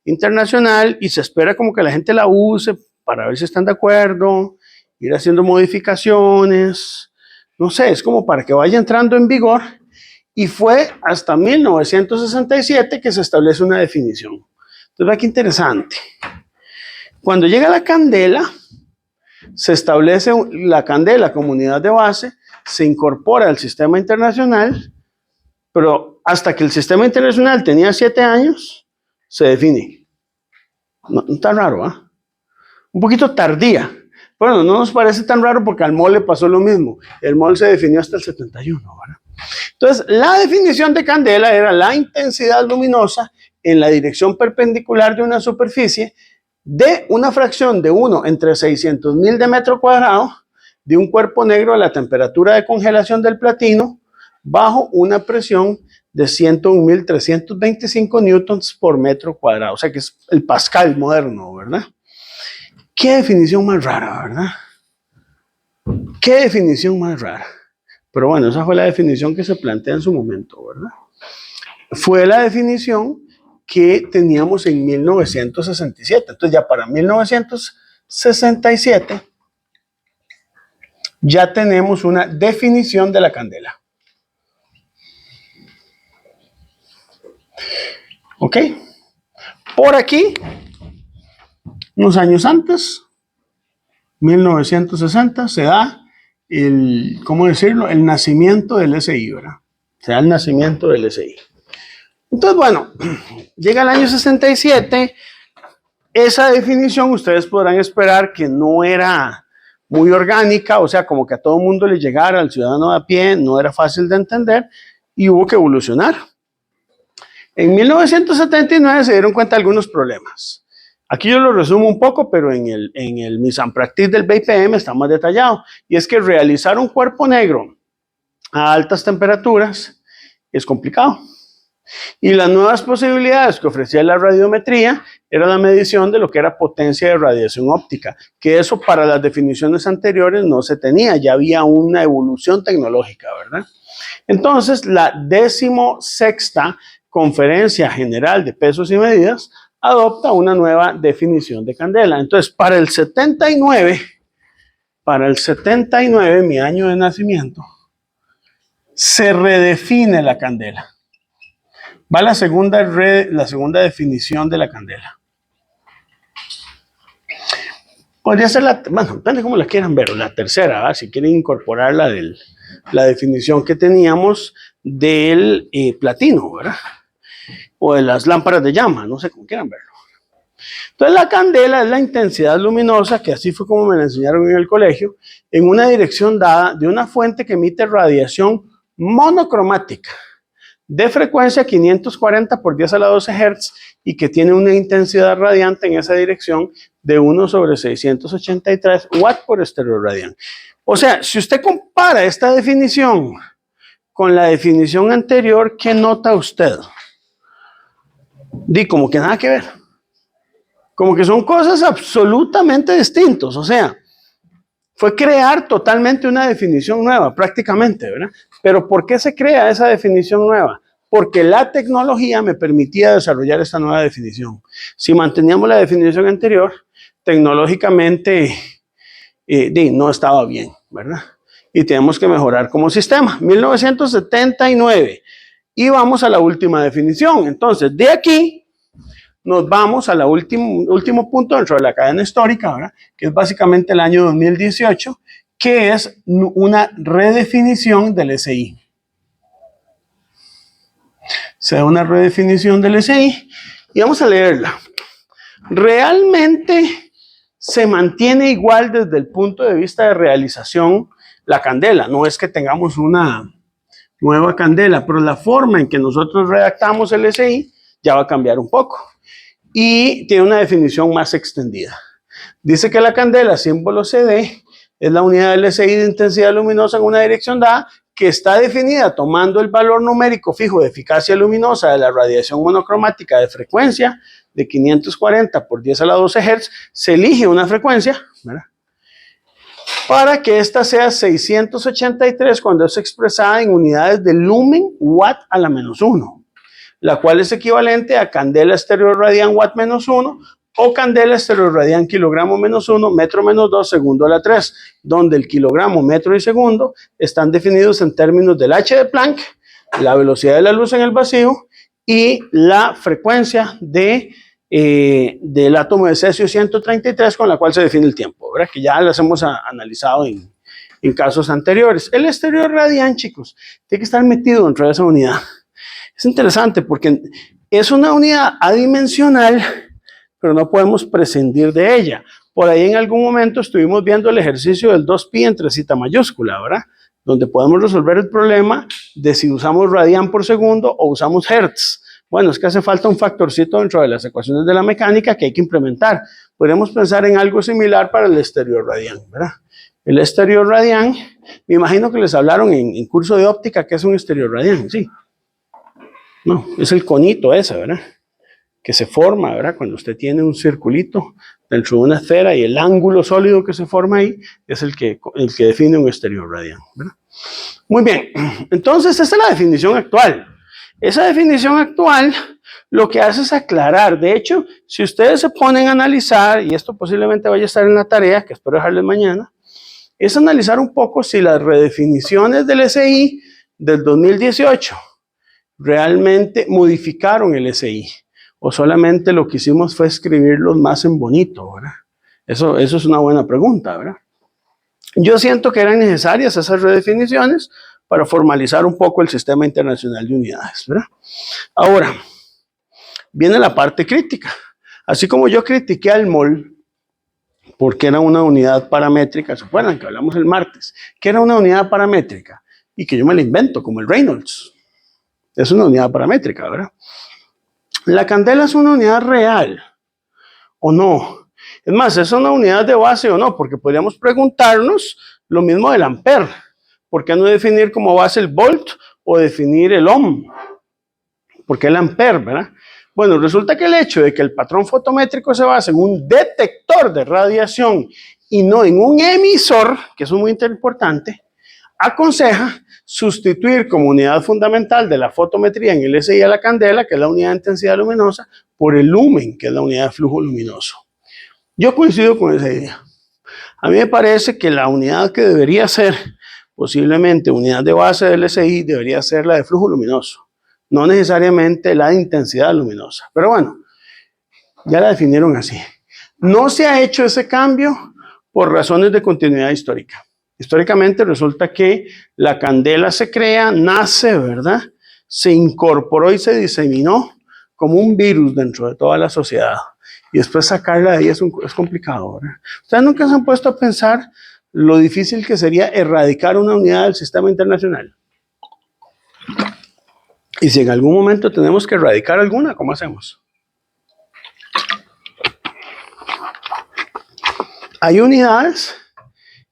internacional y se espera como que la gente la use para ver si están de acuerdo, ir haciendo modificaciones, no sé, es como para que vaya entrando en vigor, y fue hasta 1967 que se establece una definición. Entonces, vea qué interesante. Cuando llega la candela, se establece la candela como unidad de base, se incorpora al sistema internacional, pero hasta que el sistema internacional tenía 7 años, se define. No está raro, ¿ah? Un poquito tardía. Bueno, no nos parece tan raro porque al MOL le pasó lo mismo. El MOL se definió hasta el 71, ¿verdad? Entonces, la definición de candela era la intensidad luminosa en la dirección perpendicular de una superficie de una fracción de 1 entre 600.000 de metro cuadrado de un cuerpo negro a la temperatura de congelación del platino bajo una presión de 101.325 newtons por metro cuadrado. O sea que es el Pascal moderno, ¿verdad? Qué definición más rara, ¿verdad? Qué definición más rara. Pero bueno, esa fue la definición que se plantea en su momento, ¿verdad? Fue la definición que teníamos en 1967. Entonces ya para 1967 ya tenemos una definición de la candela. ¿Ok? Por aquí, unos años antes, 1960, se da ¿cómo decirlo? El nacimiento del SI, ¿verdad? Se da el nacimiento del SI. Entonces, bueno, llega el año 67, esa definición ustedes podrán esperar que no era muy orgánica, o sea, como que a todo mundo le llegara, al ciudadano de a pie, no era fácil de entender y hubo que evolucionar. En 1979 se dieron cuenta de algunos problemas. Aquí yo lo resumo un poco, pero en el mise en practice del BPM está más detallado. Y es que realizar un cuerpo negro a altas temperaturas es complicado. Y las nuevas posibilidades que ofrecía la radiometría era la medición de lo que era potencia de radiación óptica, que eso para las definiciones anteriores no se tenía, ya había una evolución tecnológica, ¿verdad? Entonces, la 16ª Conferencia General de Pesos y Medidas adopta una nueva definición de candela. Entonces, para el 79, mi año de nacimiento, se redefine la candela. Va la segunda definición de la candela. Podría ser bueno, depende de cómo la quieran ver, o la tercera, ¿verdad? Si quieren incorporar la definición que teníamos del platino, ¿verdad? O de las lámparas de llama, no sé cómo quieran verlo. Entonces la candela es la intensidad luminosa, que así fue como me la enseñaron en el colegio, en una dirección dada de una fuente que emite radiación monocromática de frecuencia 540 por 10 a la 12 Hz y que tiene una intensidad radiante en esa dirección de 1/683 watts por estereoradián. O sea, si usted compara esta definición con la definición anterior, ¿qué nota usted? Como que nada que ver. Como que son cosas absolutamente distintas. O sea, fue crear totalmente una definición nueva, prácticamente, ¿verdad? Pero ¿por qué se crea esa definición nueva? Porque la tecnología me permitía desarrollar esta nueva definición. Si manteníamos la definición anterior, tecnológicamente no estaba bien, ¿verdad? Y tenemos que mejorar como sistema. 1979. Y vamos a la última definición. Entonces, de aquí nos vamos al último punto dentro de la cadena histórica, ¿verdad? Que es básicamente el año 2018, que es una redefinición del SI. Se da una redefinición del SI y vamos a leerla. Realmente se mantiene igual desde el punto de vista de realización la candela. No es que tengamos una nueva candela, pero la forma en que nosotros redactamos el SI ya va a cambiar un poco. Y tiene una definición más extendida. Dice que la candela, símbolo CD, es la unidad del SI de intensidad luminosa en una dirección dada, que está definida tomando el valor numérico fijo de eficacia luminosa de la radiación monocromática de frecuencia de 540 por 10 a la 12 Hz. Se elige una frecuencia, ¿verdad?, para que esta sea 683 cuando es expresada en unidades de lumen watt a la -1, la cual es equivalente a candela estereoradián watt -1 o candela estereoradián kilogramo -1, metro -2, segundo a la 3, donde el kilogramo, metro y segundo están definidos en términos del H de Planck, la velocidad de la luz en el vacío y la frecuencia del átomo de cesio 133 con la cual se define el tiempo, ¿verdad? Que ya las hemos analizado en casos anteriores. El estereoradián, chicos, tiene que estar metido dentro de esa unidad. Es interesante porque es una unidad adimensional, pero no podemos prescindir de ella. Por ahí en algún momento estuvimos viendo el ejercicio del 2pi entre cita mayúscula, ¿verdad? Donde podemos resolver el problema de si usamos radián por segundo o usamos hertz. Bueno, es que hace falta un factorcito dentro de las ecuaciones de la mecánica que hay que implementar. Podríamos pensar en algo similar para el estereoradián, ¿verdad? El estereoradián, me imagino que les hablaron en curso de óptica que es un estereoradián, ¿sí? No, es el conito ese, ¿verdad? Que se forma, ¿verdad? Cuando usted tiene un circulito dentro de una esfera y el ángulo sólido que se forma ahí es el que define un estereoradián, ¿verdad? Muy bien, entonces esa es la definición actual. Esa definición actual lo que hace es aclarar. De hecho, si ustedes se ponen a analizar, y esto posiblemente vaya a estar en la tarea, que espero dejarles mañana, es analizar un poco si las redefiniciones del SI del 2018 realmente modificaron el SI, o solamente lo que hicimos fue escribirlos más en bonito, ¿verdad? Eso es una buena pregunta, ¿verdad? Yo siento que eran necesarias esas redefiniciones para formalizar un poco el sistema internacional de unidades, ¿verdad? Ahora, viene la parte crítica. Así como yo critiqué al mol, porque era una unidad paramétrica, ¿se acuerdan que hablamos el martes? Que era una unidad paramétrica y que yo me la invento, como el Reynolds. Es una unidad paramétrica, ¿verdad? La candela es una unidad real, ¿o no? Es más, ¿es una unidad de base o no? Porque podríamos preguntarnos lo mismo del ampere. ¿Por qué no definir como base el volt o definir el ohm? ¿Por qué el ampere, verdad? Bueno, resulta que el hecho de que el patrón fotométrico se basa en un detector de radiación y no en un emisor, que eso es muy importante, aconseja sustituir como unidad fundamental de la fotometría en el SI a la candela, que es la unidad de intensidad luminosa, por el lumen, que es la unidad de flujo luminoso. Yo coincido con esa idea. A mí me parece que la unidad que debería ser posiblemente unidad de base del SI debería ser la de flujo luminoso, no necesariamente la de intensidad luminosa. Pero bueno, ya la definieron así. No se ha hecho ese cambio por razones de continuidad histórica. Históricamente resulta que la candela se crea, nace, ¿verdad? Se incorporó y se diseminó como un virus dentro de toda la sociedad. Y después sacarla de ahí es complicado, ¿verdad? Ustedes nunca se han puesto a pensar lo difícil que sería erradicar una unidad del sistema internacional. Y si en algún momento tenemos que erradicar alguna, ¿cómo hacemos? Hay unidades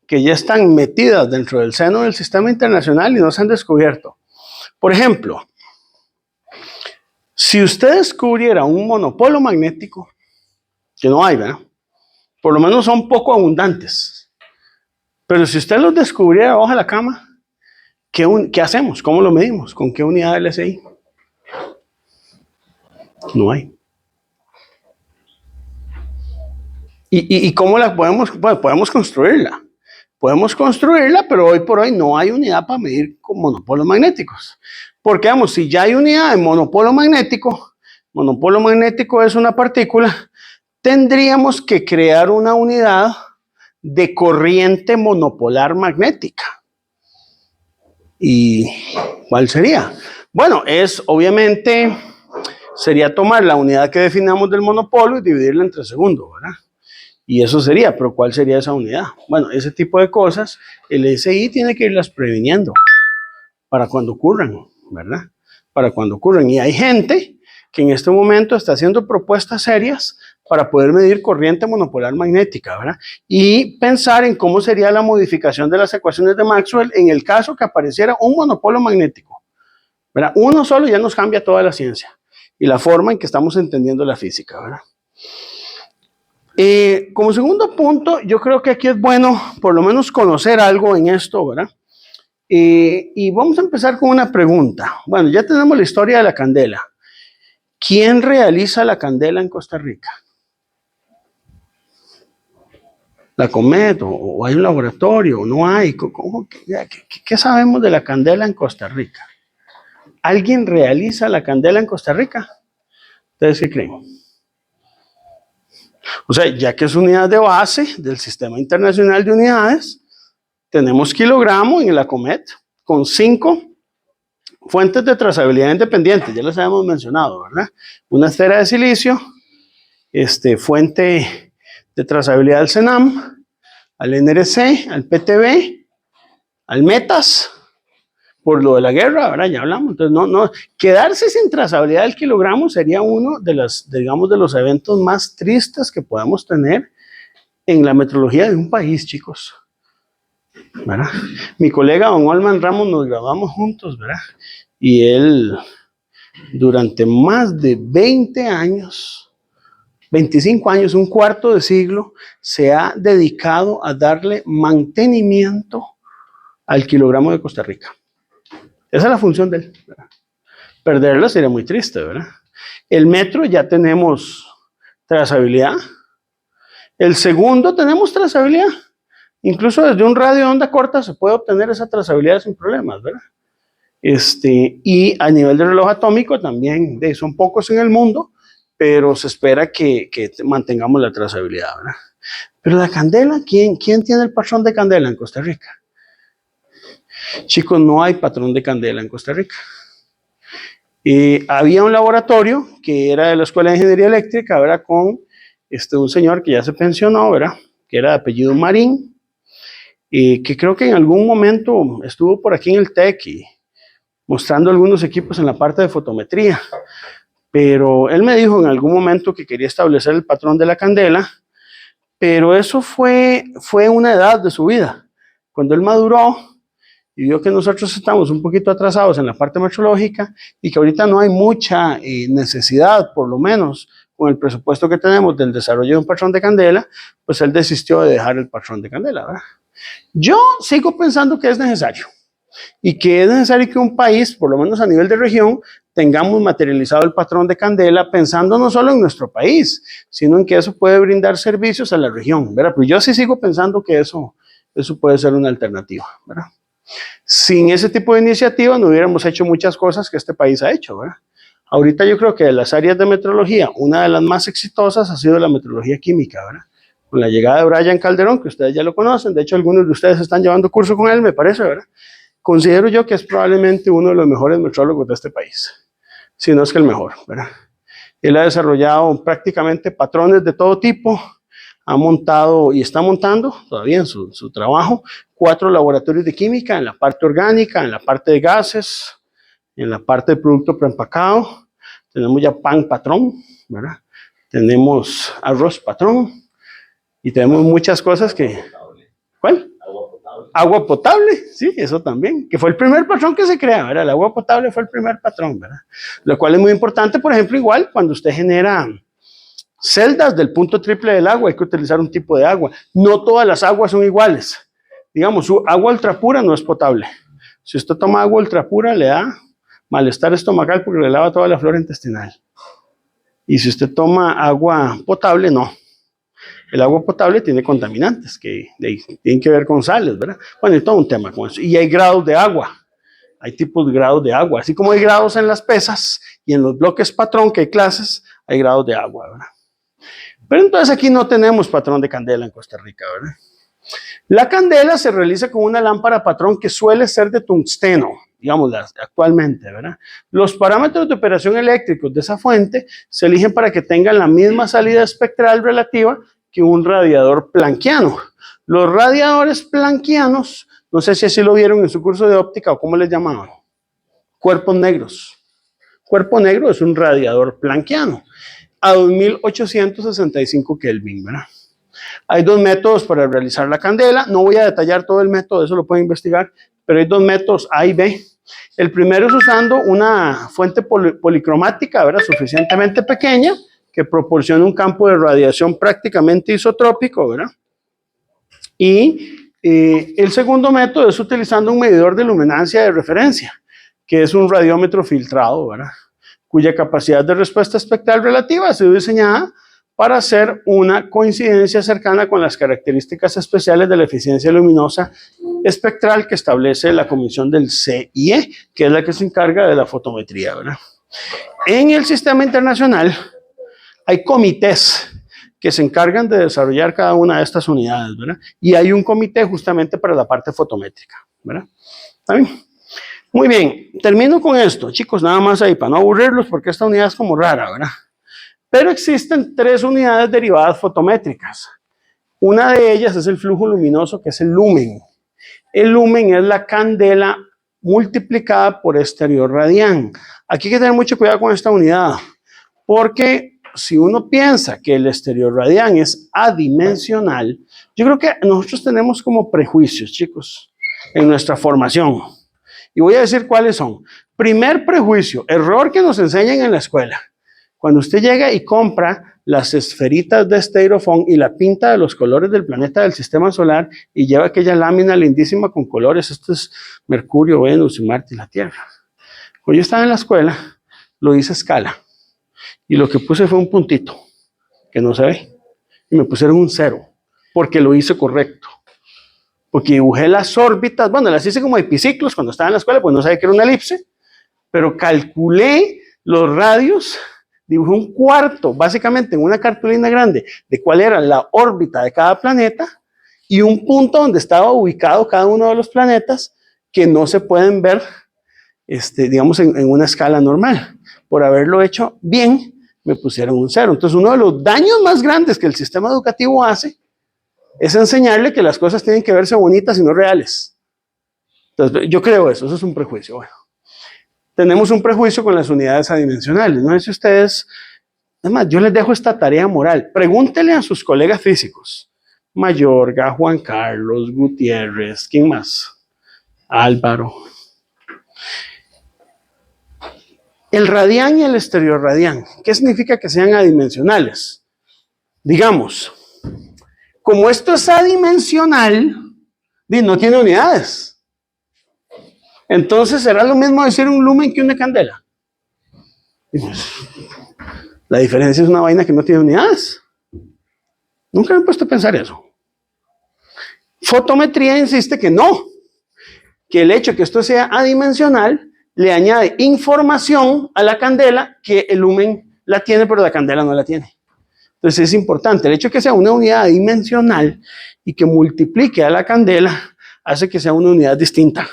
que ya están metidas dentro del seno del sistema internacional y no se han descubierto. Por ejemplo, si usted descubriera un monopolo magnético, que no hay, ¿verdad? Por lo menos son poco abundantes. Pero si usted los descubriera bajo la cama, ¿qué hacemos? ¿Cómo lo medimos? ¿Con qué unidad del SI? No hay. ¿Y cómo la podemos? Bueno, podemos construirla. Podemos construirla, pero hoy por hoy no hay unidad para medir con monopolos magnéticos. Porque, vamos, si ya hay unidad de monopolo magnético es una partícula, tendríamos que crear una unidad de corriente monopolar magnética. ¿Y cuál sería? Bueno, obviamente, sería tomar la unidad que definamos del monopolo y dividirla entre segundos, ¿verdad? Y eso sería, pero ¿cuál sería esa unidad? Bueno, ese tipo de cosas, el SI tiene que irlas previniendo para cuando ocurran, ¿verdad? Para cuando ocurran. Y hay gente que en este momento está haciendo propuestas serias para poder medir corriente monopolar magnética, ¿verdad? Y pensar en cómo sería la modificación de las ecuaciones de Maxwell en el caso que apareciera un monopolo magnético, ¿verdad? Uno solo ya nos cambia toda la ciencia y la forma en que estamos entendiendo la física, ¿verdad? Como segundo punto, yo creo que aquí es bueno por lo menos conocer algo en esto, ¿verdad? Y vamos a empezar con una pregunta. Bueno, ya tenemos la historia de la candela. ¿Quién realiza la candela en Costa Rica? ¿La Comet o hay un laboratorio o no hay? ¿Qué sabemos de la candela en Costa Rica? ¿Alguien realiza la candela en Costa Rica? ¿Ustedes qué creen? O sea, ya que es unidad de base del Sistema Internacional de Unidades, tenemos kilogramo en la Comet con 5 fuentes de trazabilidad independientes, ya las habíamos mencionado, ¿verdad? Una esfera de silicio, fuente de trazabilidad al CENAM, al NRC, al PTB, al METAS, por lo de la guerra, ¿verdad? Ya hablamos. Entonces, quedarse sin trazabilidad del kilogramo sería uno de los eventos más tristes que podamos tener en la metrología de un país, chicos, ¿verdad? Mi colega don Olman Ramos nos graduamos juntos, ¿verdad? Y él, durante más de 20 años, 25 años, un cuarto de siglo, se ha dedicado a darle mantenimiento al kilogramo de Costa Rica. Esa es la función de él, ¿verdad? Perderla sería muy triste, ¿verdad? El metro ya tenemos trazabilidad. El segundo tenemos trazabilidad. Incluso desde un radio de onda corta se puede obtener esa trazabilidad sin problemas, ¿verdad? Y a nivel de reloj atómico también, son pocos en el mundo, pero se espera que mantengamos la trazabilidad, ¿verdad? Pero la candela, ¿quién tiene el patrón de candela en Costa Rica? Chicos, no hay patrón de candela en Costa Rica. Había un laboratorio que era de la Escuela de Ingeniería Eléctrica, ¿verdad? Con un señor que ya se pensionó, ¿verdad? Que era de apellido Marín, que creo que en algún momento estuvo por aquí en el TEC y mostrando algunos equipos en la parte de fotometría. Pero él me dijo en algún momento que quería establecer el patrón de la candela, pero eso fue una edad de su vida. Cuando él maduró y vio que nosotros estamos un poquito atrasados en la parte metrológica y que ahorita no hay mucha necesidad, por lo menos con el presupuesto que tenemos del desarrollo de un patrón de candela, pues él desistió de dejar el patrón de candela, ¿verdad? Yo sigo pensando que es necesario y que es necesario que un país, por lo menos a nivel de región, tengamos materializado el patrón de candela, pensando no solo en nuestro país, sino en que eso puede brindar servicios a la región, ¿verdad? Pero yo sí sigo pensando que eso puede ser una alternativa, ¿verdad? Sin ese tipo de iniciativa no hubiéramos hecho muchas cosas que este país ha hecho, ¿verdad? Ahorita yo creo que de las áreas de metrología, una de las más exitosas ha sido la metrología química, ¿verdad? Con la llegada de Brian Calderón, que ustedes ya lo conocen, de hecho algunos de ustedes están llevando curso con él, me parece, ¿verdad? Considero yo que es probablemente uno de los mejores metrólogos de este país, si no es que el mejor, ¿verdad? Él ha desarrollado prácticamente patrones de todo tipo, ha montado y está montando todavía en su trabajo 4 laboratorios de química en la parte orgánica, en la parte de gases, en la parte de producto preempacado. Tenemos ya pan patrón, ¿verdad? Tenemos arroz patrón y tenemos muchas cosas que... ¿Cuál? Agua potable, sí, eso también, que fue el primer patrón que se crea, ¿verdad? El agua potable fue el primer patrón, ¿verdad? Lo cual es muy importante, por ejemplo, igual cuando usted genera celdas del punto triple del agua, hay que utilizar un tipo de agua. No todas las aguas son iguales. Digamos, su agua ultrapura no es potable. Si usted toma agua ultrapura, le da malestar estomacal porque le lava toda la flora intestinal. Y si usted toma agua potable, no. El agua potable tiene contaminantes que tienen que ver con sales, ¿verdad? Bueno, hay todo un tema con eso. Y hay grados de agua. Hay tipos de grados de agua. Así como hay grados en las pesas y en los bloques patrón, que hay clases, hay grados de agua, ¿verdad? Pero entonces aquí no tenemos patrón de candela en Costa Rica, ¿verdad? La candela se realiza con una lámpara patrón que suele ser de tungsteno, digamos, actualmente, ¿verdad? Los parámetros de operación eléctricos de esa fuente se eligen para que tengan la misma salida espectral relativa que un radiador planquiano. Los radiadores planquianos, no sé si así lo vieron en su curso de óptica o cómo les llamaban, cuerpos negros. Cuerpo negro es un radiador planquiano a 2865 Kelvin, ¿verdad? Hay 2 métodos para realizar la candela. No voy a detallar todo el método, eso lo pueden investigar, pero hay 2 métodos A y B. El primero es usando una fuente policromática, ¿verdad? Suficientemente pequeña, que proporciona un campo de radiación prácticamente isotrópico, ¿verdad? Y el segundo método es utilizando un medidor de luminancia de referencia, que es un radiómetro filtrado, ¿verdad? Cuya capacidad de respuesta espectral relativa ha sido diseñada para hacer una coincidencia cercana con las características especiales de la eficiencia luminosa espectral que establece la Comisión del CIE, que es la que se encarga de la fotometría, ¿verdad? En el sistema internacional hay comités que se encargan de desarrollar cada una de estas unidades, ¿verdad? Y hay un comité justamente para la parte fotométrica, ¿verdad? ¿Está bien? Muy bien, termino con esto, chicos, nada más ahí, para no aburrirlos, porque esta unidad es como rara, ¿verdad? Pero existen 3 unidades derivadas fotométricas. Una de ellas es el flujo luminoso, que es el lumen. El lumen es la candela multiplicada por exterior radián. Aquí hay que tener mucho cuidado con esta unidad, porque si uno piensa que el exterior radián es adimensional, yo creo que nosotros tenemos como prejuicios, chicos, en nuestra formación. Y voy a decir cuáles son. Primer prejuicio, error que nos enseñan en la escuela. Cuando usted llega y compra las esferitas de Styrofoam y la pinta de los colores del planeta del sistema solar y lleva aquella lámina lindísima con colores, esto es Mercurio, Venus y Marte y la Tierra. Cuando yo estaba en la escuela, lo hice a escala y lo que puse fue un puntito que no se ve y me pusieron un 0 porque lo hice correcto. porque dibujé las órbitas, bueno, las hice como epiciclos cuando estaba en la escuela, pues no sabía que era una elipse, pero calculé los radios, dibujé un cuarto, básicamente en una cartulina grande, de cuál era la órbita de cada planeta, y un punto donde estaba ubicado cada uno de los planetas, que no se pueden ver, digamos, en una escala normal. Por haberlo hecho bien, me pusieron un 0. Entonces, uno de los daños más grandes que el sistema educativo hace es enseñarle que las cosas tienen que verse bonitas y no reales. Entonces, yo creo eso es un prejuicio. Bueno, tenemos un prejuicio con las unidades adimensionales. No sé si ustedes, es más, yo les dejo esta tarea moral. Pregúntenle a sus colegas físicos, Mayorga, Juan Carlos, Gutiérrez, ¿quién más? Álvaro. El radián y el estereorradián, ¿qué significa que sean adimensionales? Digamos, como esto es adimensional, no tiene unidades. Entonces, ¿será lo mismo decir un lumen que una candela? La diferencia es una vaina que no tiene unidades. Nunca me he puesto a pensar eso. Fotometría insiste que no, que el hecho de que esto sea adimensional le añade información a la candela que el lumen la tiene, pero la candela no la tiene. Entonces es importante, el hecho de que sea una unidad adimensional y que multiplique a la candela hace que sea una unidad distinta.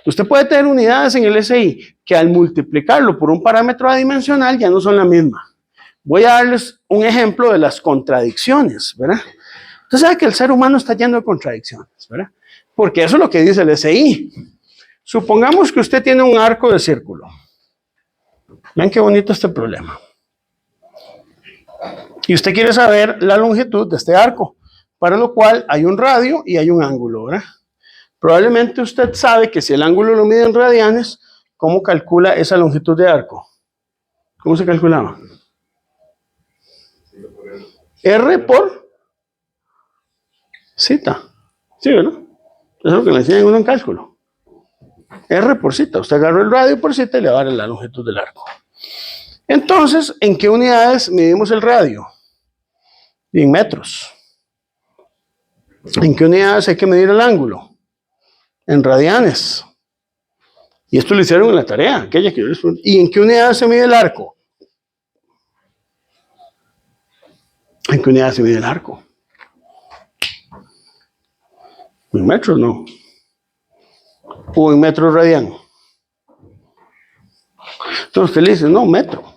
Usted puede tener unidades en el SI que al multiplicarlo por un parámetro adimensional ya no son la misma. Voy a darles un ejemplo de las contradicciones, ¿verdad? Usted sabe que el ser humano está lleno de contradicciones, ¿verdad? Porque eso es lo que dice el SI. Supongamos que usted tiene un arco de círculo. Vean qué bonito este problema. Y usted quiere saber la longitud de este arco, para lo cual hay un radio y hay un ángulo, ¿verdad? Probablemente usted sabe que si el ángulo lo mide en radianes, ¿cómo calcula esa longitud de arco? ¿Cómo se calculaba? R por zeta. Sí, ¿verdad? Eso es lo que le enseñan a uno en cálculo. R por zeta. Usted agarra el radio por zeta y le va a dar la longitud del arco. Entonces, ¿en qué unidades medimos el radio? En metros. ¿En qué unidades hay que medir el ángulo? En radianes. Y esto lo hicieron en la tarea, aquella que yo les pregunté. ¿Y en qué unidades se mide el arco? ¿En qué unidades se mide el arco? En metros, no. O en metros radian. Entonces usted le dice, no, metro.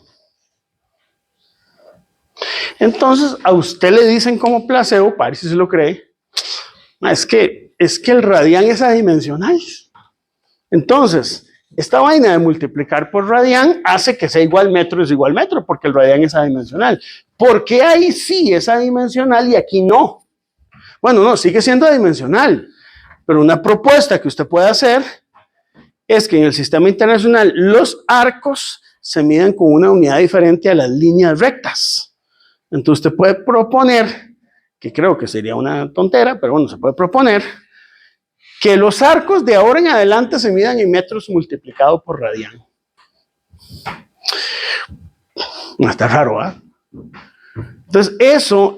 Entonces a usted le dicen como placebo, parece si se lo cree, es que el radián es adimensional. Entonces, esta vaina de multiplicar por radián hace que sea igual metro es igual metro, porque el radián es adimensional. ¿Por qué ahí sí es adimensional y aquí no? Bueno, no, sigue siendo adimensional, pero una propuesta que usted puede hacer es que en el sistema internacional los arcos se miden con una unidad diferente a las líneas rectas. Entonces usted puede proponer, que creo que sería una tontera, pero bueno, se puede proponer que los arcos de ahora en adelante se midan en metros multiplicado por radián. No está raro, ¿eh? Entonces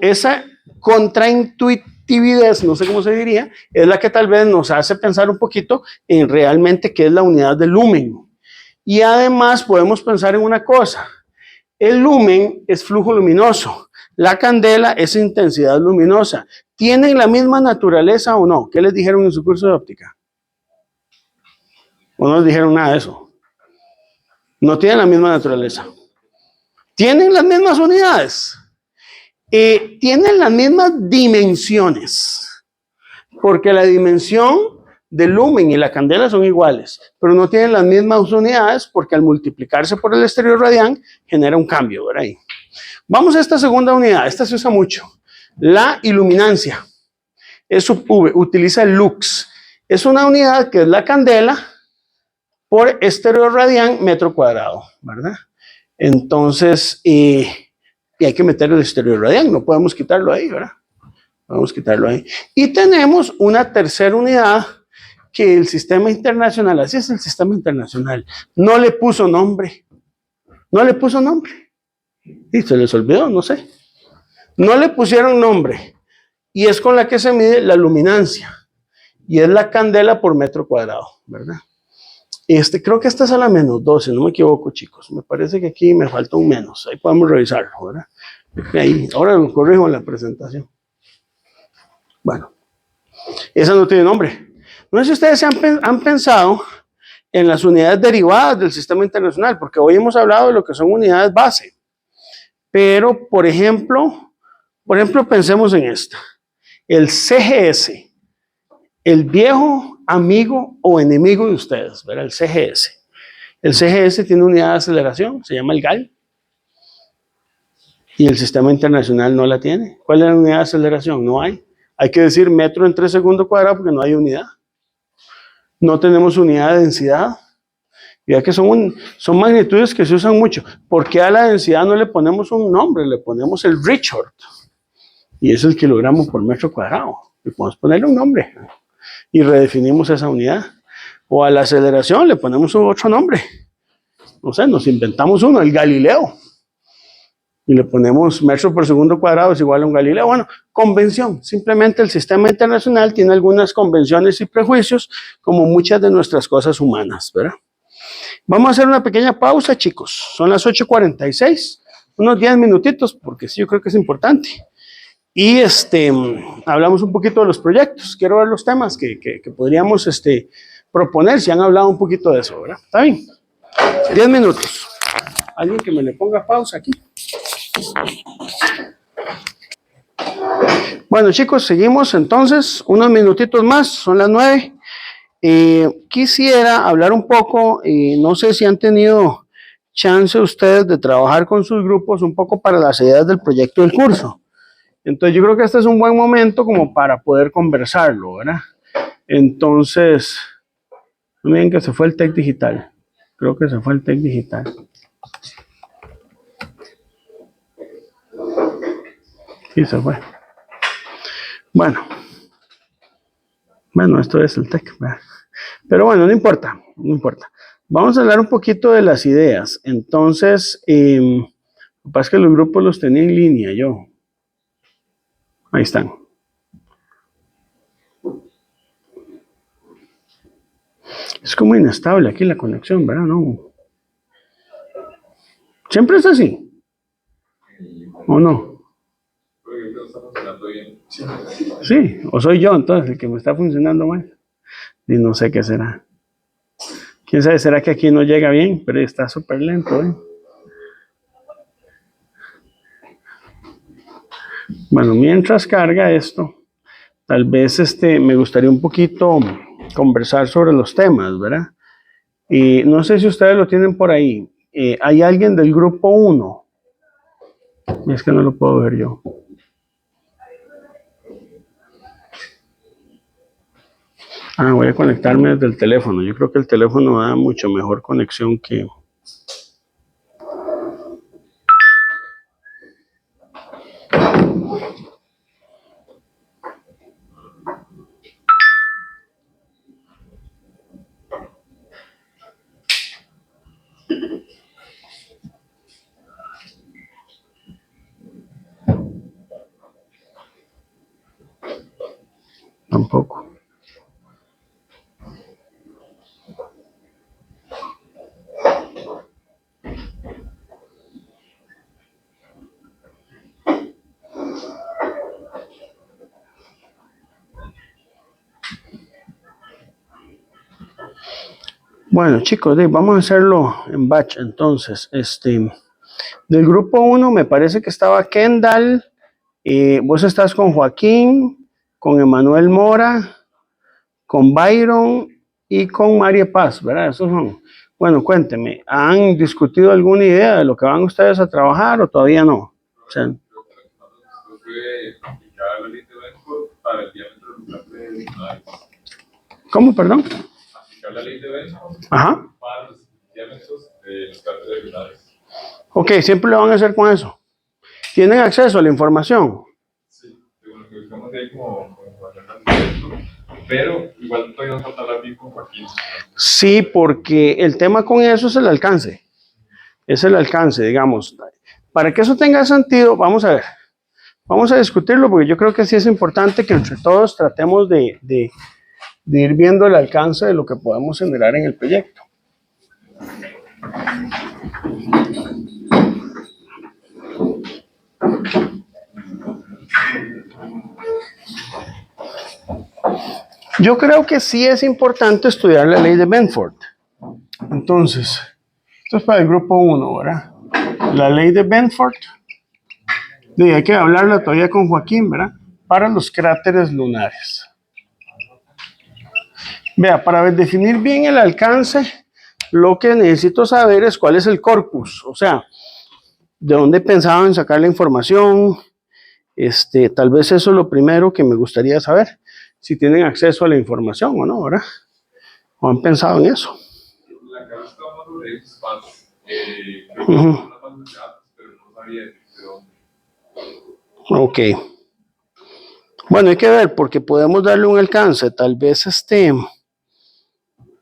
esa contraintuitividad, no sé cómo se diría, es la que tal vez nos hace pensar un poquito en realmente qué es la unidad del lumen. Y además podemos pensar en una cosa, el lumen es flujo luminoso, la candela es intensidad luminosa. ¿Tienen la misma naturaleza o no? ¿Qué les dijeron en su curso de óptica? ¿O no les dijeron nada de eso? No tienen la misma naturaleza. ¿Tienen las mismas unidades? Tienen las mismas dimensiones. Porque la dimensión del lumen y la candela son iguales, pero no tienen las mismas unidades porque al multiplicarse por el estereorradián genera un cambio, ¿verdad? Ahí. Vamos a esta segunda unidad, esta se usa mucho. La iluminancia. Es sub-V, utiliza el lux. Es una unidad que es la candela por estereorradián metro cuadrado, ¿verdad? Entonces, y hay que meter el estereorradián, no podemos quitarlo ahí, ¿verdad? Vamos a quitarlo ahí. Y tenemos una tercera unidad que el sistema internacional, así es el sistema internacional, no le puso nombre. No le puso nombre. Y se les olvidó, no sé. No le pusieron nombre. Y es con la que se mide la luminancia. y es la candela por metro cuadrado, ¿verdad? Creo que esta es a la -12, no me equivoco, chicos. Me parece que aquí me falta un menos. Ahí podemos revisarlo, ¿verdad? Ahí, ahora lo corrijo en la presentación. Bueno, esa no tiene nombre. No sé si ustedes han pensado en las unidades derivadas del sistema internacional, porque hoy hemos hablado de lo que son unidades base. Pero, por ejemplo, pensemos en esta. El CGS, el viejo amigo o enemigo de ustedes, ¿verdad? El CGS. El CGS tiene unidad de aceleración, se llama el GAL. Y el sistema internacional no la tiene. ¿Cuál es la unidad de aceleración? No hay. Hay que decir metro en 3 segundos cuadrados porque no hay unidad. No tenemos unidad de densidad. Ya que son magnitudes que se usan mucho. ¿Por qué a la densidad no le ponemos un nombre? Le ponemos el Richard. Y es el kilogramo por metro cuadrado. Y podemos ponerle un nombre. Y redefinimos esa unidad. O a la aceleración le ponemos otro nombre. No sé, nos inventamos uno, el Galileo. Y le ponemos metro por segundo cuadrado es igual a un Galileo. Bueno, convención. Simplemente el sistema internacional tiene algunas convenciones y prejuicios, como muchas de nuestras cosas humanas, ¿verdad? Vamos a hacer una pequeña pausa, chicos. Son las 8:46, unos 10 minutitos, porque sí, yo creo que es importante. Y hablamos un poquito de los proyectos. Quiero ver los temas que podríamos proponer, si han hablado un poquito de eso, ¿verdad? ¿Está bien? 10 minutos. Alguien que me le ponga pausa aquí. Bueno, chicos, seguimos entonces. Unos minutitos más, son las 9. Quisiera hablar un poco, no sé si han tenido chance ustedes de trabajar con sus grupos un poco para las ideas del proyecto del curso. Entonces yo creo que este es un buen momento como para poder conversarlo, ¿verdad? Entonces, no miren que se fue el TEC digital. Creo que se fue el TEC digital. Sí, se fue. Bueno, esto es el TEC, ¿verdad? Pero bueno, no importa, no importa. Vamos a hablar un poquito de las ideas. Entonces, lo que pasa es que los grupos los tenía en línea yo. Ahí están. Es como inestable aquí la conexión, ¿verdad? No. ¿Siempre es así? ¿O no? Sí, o soy yo entonces el que me está funcionando mal. Y no sé qué será. ¿Quién sabe? ¿Será que aquí no llega bien? Pero está súper lento, ¿eh? Bueno, mientras carga esto, tal vez me gustaría un poquito conversar sobre los temas, ¿verdad? Y no sé si ustedes lo tienen por ahí. ¿Hay alguien del grupo 1? Es que no lo puedo ver yo. Voy a conectarme desde el teléfono. Yo creo que el teléfono da mucho mejor conexión que... Tampoco. Bueno, chicos, vamos a hacerlo en batch. Entonces, del grupo 1 me parece que estaba Kendall, vos estás con Joaquín, con Emanuel Mora, con Byron y con María Paz, ¿verdad? Esos son. Bueno, cuénteme, ¿han discutido alguna idea de lo que van ustedes a trabajar o todavía no? O sea, para el diámetro de los cables. ¿cómo, perdón? Aplicar la ley de Benson Ajá. para los diámetros de los cables regulares. Ok, siempre lo van a hacer con eso. ¿Tienen acceso a la información? Sí, lo que buscamos ahí como información al respecto, pero igual todavía nos falta hablar bien con Joaquín. Sí, porque el tema con eso es el alcance. Es el alcance, digamos. Para que eso tenga sentido, vamos a ver. Vamos a discutirlo porque yo creo que sí es importante que entre todos tratemos de de ir viendo el alcance de lo que podemos generar en el proyecto. Yo creo que sí es importante estudiar la ley de Benford. Entonces, esto es para el grupo 1, ¿verdad? La ley de Benford. Y hay que hablarla todavía con Joaquín, ¿verdad? Para los cráteres lunares. Vea, para definir bien el alcance, lo que necesito saber es cuál es el corpus, o sea, de dónde pensaban sacar la información. Tal vez eso es lo primero que me gustaría saber, si tienen acceso a la información o no, ¿verdad? ¿O han pensado en eso? La que está más sobre espacio, creo que son las bases de datos, pero no sabía de dónde. Ok. Bueno, hay que ver, porque podemos darle un alcance, tal vez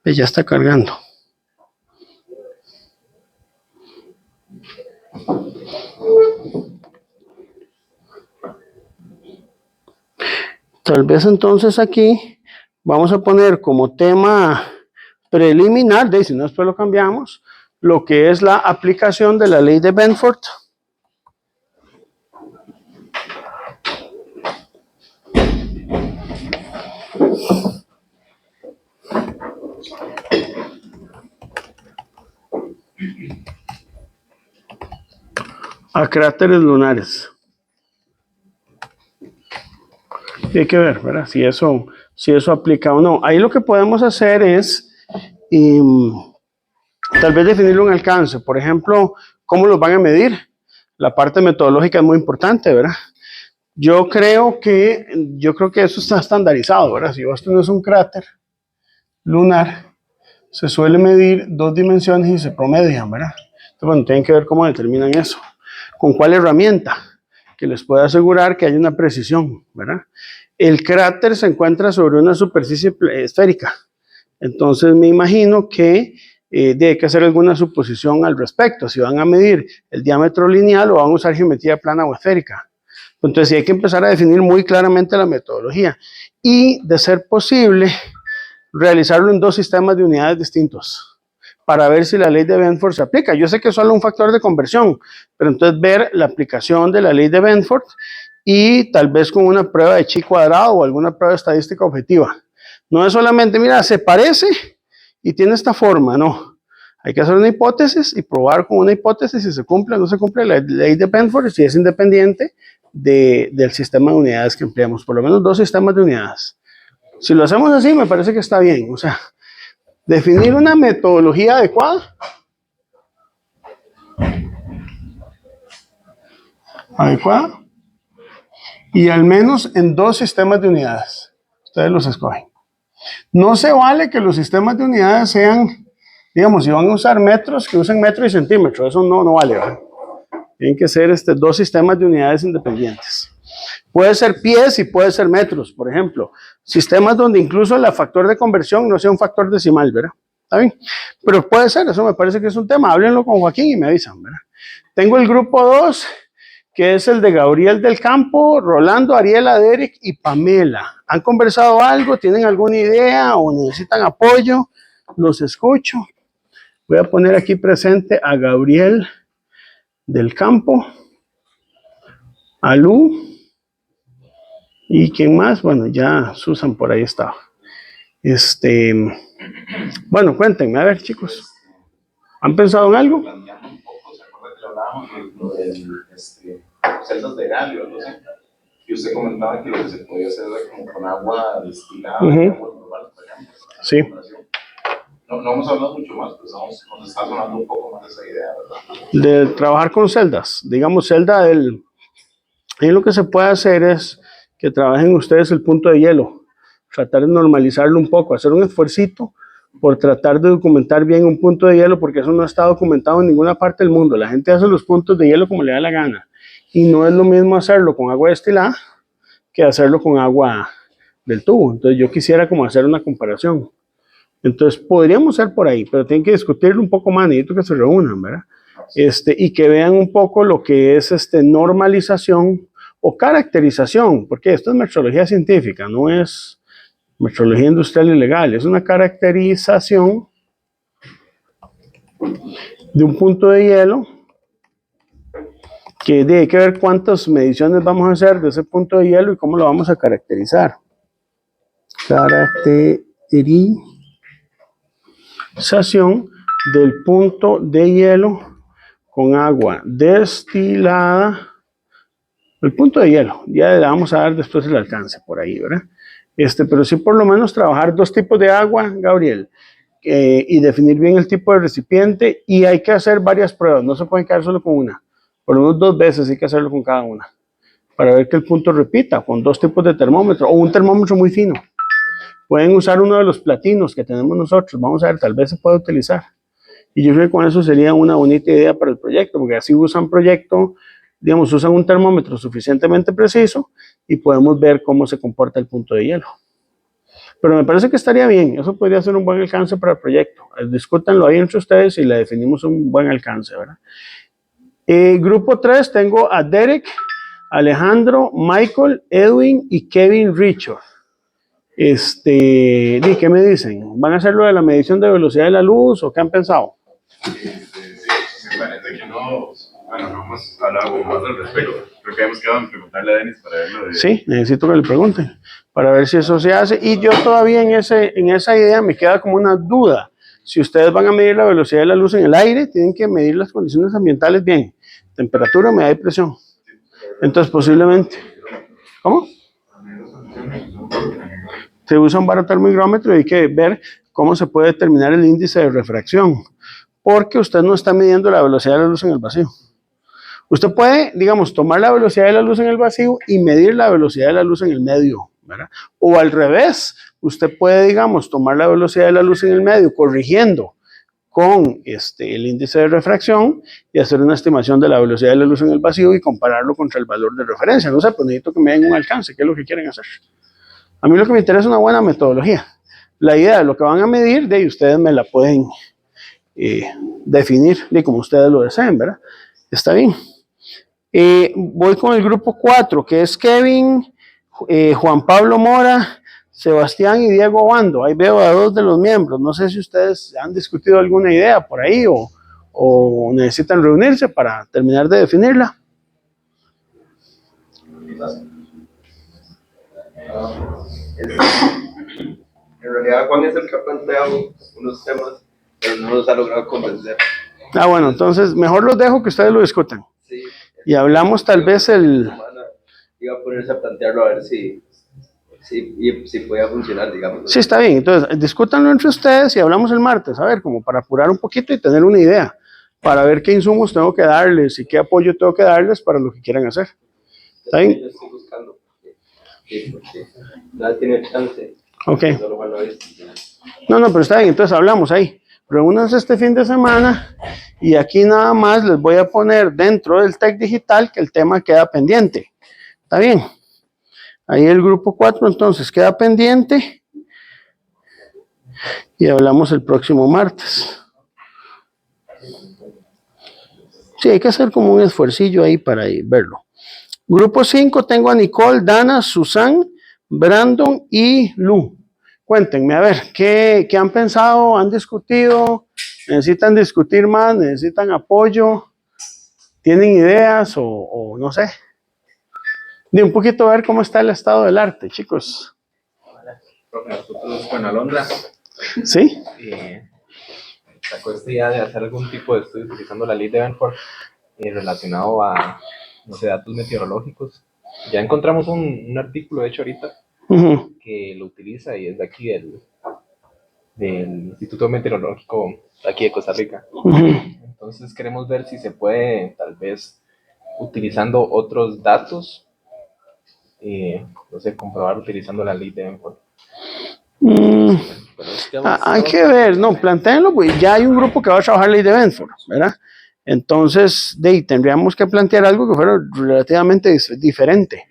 ya está cargando. Tal vez entonces aquí vamos a poner como tema preliminar, de si no después lo cambiamos, lo que es la aplicación de la ley de Benford. A cráteres lunares. Y hay que ver, ¿verdad? Si eso aplica o no. Ahí lo que podemos hacer es tal vez definir un alcance. Por ejemplo, ¿cómo los van a medir? La parte metodológica es muy importante, ¿verdad? Yo creo que eso está estandarizado, ¿verdad? Si vos tenés un cráter lunar, se suele medir 2 dimensiones y se promedian, ¿verdad? Entonces, bueno, tienen que ver cómo determinan eso. ¿Con cuál herramienta? Que les pueda asegurar que hay una precisión, ¿verdad? El cráter se encuentra sobre una superficie esférica. Entonces me imagino que hay que hacer alguna suposición al respecto. Si van a medir el diámetro lineal o van a usar geometría plana o esférica. Entonces sí hay que empezar a definir muy claramente la metodología. Y de ser posible, realizarlo en 2 sistemas de unidades distintos para ver si la ley de Benford se aplica. Yo sé que es solo un factor de conversión, pero entonces ver la aplicación de la ley de Benford y tal vez con una prueba de chi cuadrado o alguna prueba estadística objetiva. No es solamente, mira, se parece y tiene esta forma, no. Hay que hacer una hipótesis y probar con una hipótesis si se cumple o no se cumple la ley de Benford, si es independiente del sistema de unidades que empleamos, por lo menos 2 sistemas de unidades. Si lo hacemos así, me parece que está bien, o sea, definir una metodología adecuada. Y al menos en 2 sistemas de unidades. Ustedes los escogen. No se vale que los sistemas de unidades sean, digamos, si van a usar metros, que usen metro y centímetro. Eso no vale, ¿verdad? Tienen que ser 2 sistemas de unidades independientes. Puede ser pies y puede ser metros, por ejemplo. Sistemas donde incluso el factor de conversión no sea un factor decimal, ¿verdad? ¿Está bien? Pero puede ser, eso me parece que es un tema. Háblenlo con Joaquín y me avisan, ¿verdad? Tengo el grupo 2, que es el de Gabriel del Campo, Rolando, Ariela, Derek y Pamela. ¿Han conversado algo? ¿Tienen alguna idea o necesitan apoyo? Los escucho. Voy a poner aquí presente a Gabriel del Campo, a Lu, ¿y quién más? Bueno, ya Susan por ahí estaba. Bueno, cuéntenme, a ver, chicos. ¿Han pensado en algo? Planeando un poco, ¿se acuerda que hablábamos de celdas de galio, no sé? Y usted comentaba que lo que se podía hacer era como con agua destilada, agua normal, por ejemplo. Sí. No hemos hablado mucho más, pero nos está sonando un poco más esa idea, ¿verdad? De trabajar con celdas. Digamos, celda del... Ahí lo que se puede hacer es que trabajen ustedes el punto de hielo. Tratar de normalizarlo un poco, hacer un esfuercito por tratar de documentar bien un punto de hielo, porque eso no está documentado en ninguna parte del mundo. La gente hace los puntos de hielo como le da la gana. Y no es lo mismo hacerlo con agua destilada que hacerlo con agua del tubo. Entonces yo quisiera como hacer una comparación. Entonces podríamos ser por ahí, pero tienen que discutirlo un poco más, necesito que se reúnan, ¿verdad? Y que vean un poco lo que es normalización o caracterización, porque esto es metrología científica, no es Metrología industrial y legal. Es una caracterización de un punto de hielo que hay que ver cuántas mediciones vamos a hacer de ese punto de hielo y cómo lo vamos a caracterizar. Caracterización del punto de hielo con agua destilada. El punto de hielo, ya le vamos a dar después el alcance por ahí, ¿verdad? Pero sí por lo menos trabajar 2 tipos de agua, Gabriel, y definir bien el tipo de recipiente, y hay que hacer varias pruebas, no se pueden quedar solo con una, por lo menos 2 veces hay que hacerlo con cada una, para ver que el punto repita, con 2 tipos de termómetro, o un termómetro muy fino. Pueden usar uno de los platinos que tenemos nosotros, vamos a ver, tal vez se puede utilizar. Y yo creo que con eso sería una bonita idea para el proyecto, porque así usan usan un termómetro suficientemente preciso y podemos ver cómo se comporta el punto de hielo. Pero me parece que estaría bien, eso podría ser un buen alcance para el proyecto. Discútanlo ahí entre ustedes y le definimos un buen alcance, ¿verdad? Grupo 3, tengo a Derek, Alejandro, Michael, Edwin y Kevin Richard. ¿Qué me dicen? ¿Van a hacer lo de la medición de velocidad de la luz o qué han pensado? Sí, me parece que no hemos hablado más al respecto. Creo que hemos quedado en preguntarle a Denis para ver lo de... Sí, necesito que le pregunten, para ver si eso se hace. Y yo todavía en esa idea me queda como una duda. Si ustedes van a medir la velocidad de la luz en el aire, tienen que medir las condiciones ambientales bien. Temperatura, humedad y presión. Entonces, posiblemente... ¿Cómo? Se usa un barotermigrómetro y hay que ver cómo se puede determinar el índice de refracción. Porque usted no está midiendo la velocidad de la luz en el vacío. Usted puede, digamos, tomar la velocidad de la luz en el vacío y medir la velocidad de la luz en el medio, ¿verdad? O al revés, usted puede, digamos, tomar la velocidad de la luz en el medio, corrigiendo con el índice de refracción y hacer una estimación de la velocidad de la luz en el vacío y compararlo contra el valor de referencia. No sé, pues necesito que me den un alcance, ¿qué es lo que quieren hacer? A mí lo que me interesa es una buena metodología. La idea de lo que van a medir, de ahí ustedes me la pueden definir, de como ustedes lo deseen, ¿verdad? Está bien. Voy con el grupo 4, que es Kevin, Juan Pablo Mora, Sebastián y Diego Bando. Ahí veo a 2 de los miembros. No sé si ustedes han discutido alguna idea por ahí o necesitan reunirse para terminar de definirla. En realidad, Juan es el que ha planteado unos temas, pero no los ha logrado convencer. Bueno, entonces mejor los dejo que ustedes lo discutan. Sí. Y hablamos tal vez Iba a ponerse a plantearlo a ver si podía funcionar, digamos. Sí, está bien. Entonces, discútanlo entre ustedes y hablamos el martes, a ver, como para apurar un poquito y tener una idea, para ver qué insumos tengo que darles y qué apoyo tengo que darles para lo que quieran hacer. ¿Está bien? Yo estoy buscando. Sí, porque nadie tiene chance. Ok. Solo bueno, No, pero está bien, entonces hablamos ahí. Reúnanse este fin de semana y aquí nada más les voy a poner dentro del TEC Digital que el tema queda pendiente. ¿Está bien? Ahí el grupo 4 entonces queda pendiente y hablamos el próximo martes. Sí, hay que hacer como un esfuercillo ahí para verlo. Grupo 5 tengo a Nicole, Dana, Susan, Brandon y Lu. Cuéntenme, a ver, ¿qué han pensado? ¿Han discutido? ¿Necesitan discutir más? ¿Necesitan apoyo? ¿Tienen ideas o no sé? De un poquito a ver cómo está el estado del arte, chicos. Nosotros con Alondra ¿Sí? sacó esta idea de hacer algún tipo de estudio utilizando la ley de Benford relacionado a, no sé, datos meteorológicos. Ya encontramos un artículo, de hecho, ahorita, que lo utiliza y es de aquí del Instituto Meteorológico aquí de Costa Rica. Entonces queremos ver si se puede, tal vez, utilizando otros datos, no sé, comprobar utilizando la ley de Benford. Hay que ver, no, plantéenlo, pues ya hay un grupo que va a trabajar la ley de Benford, ¿verdad? Entonces, tendríamos que plantear algo que fuera relativamente diferente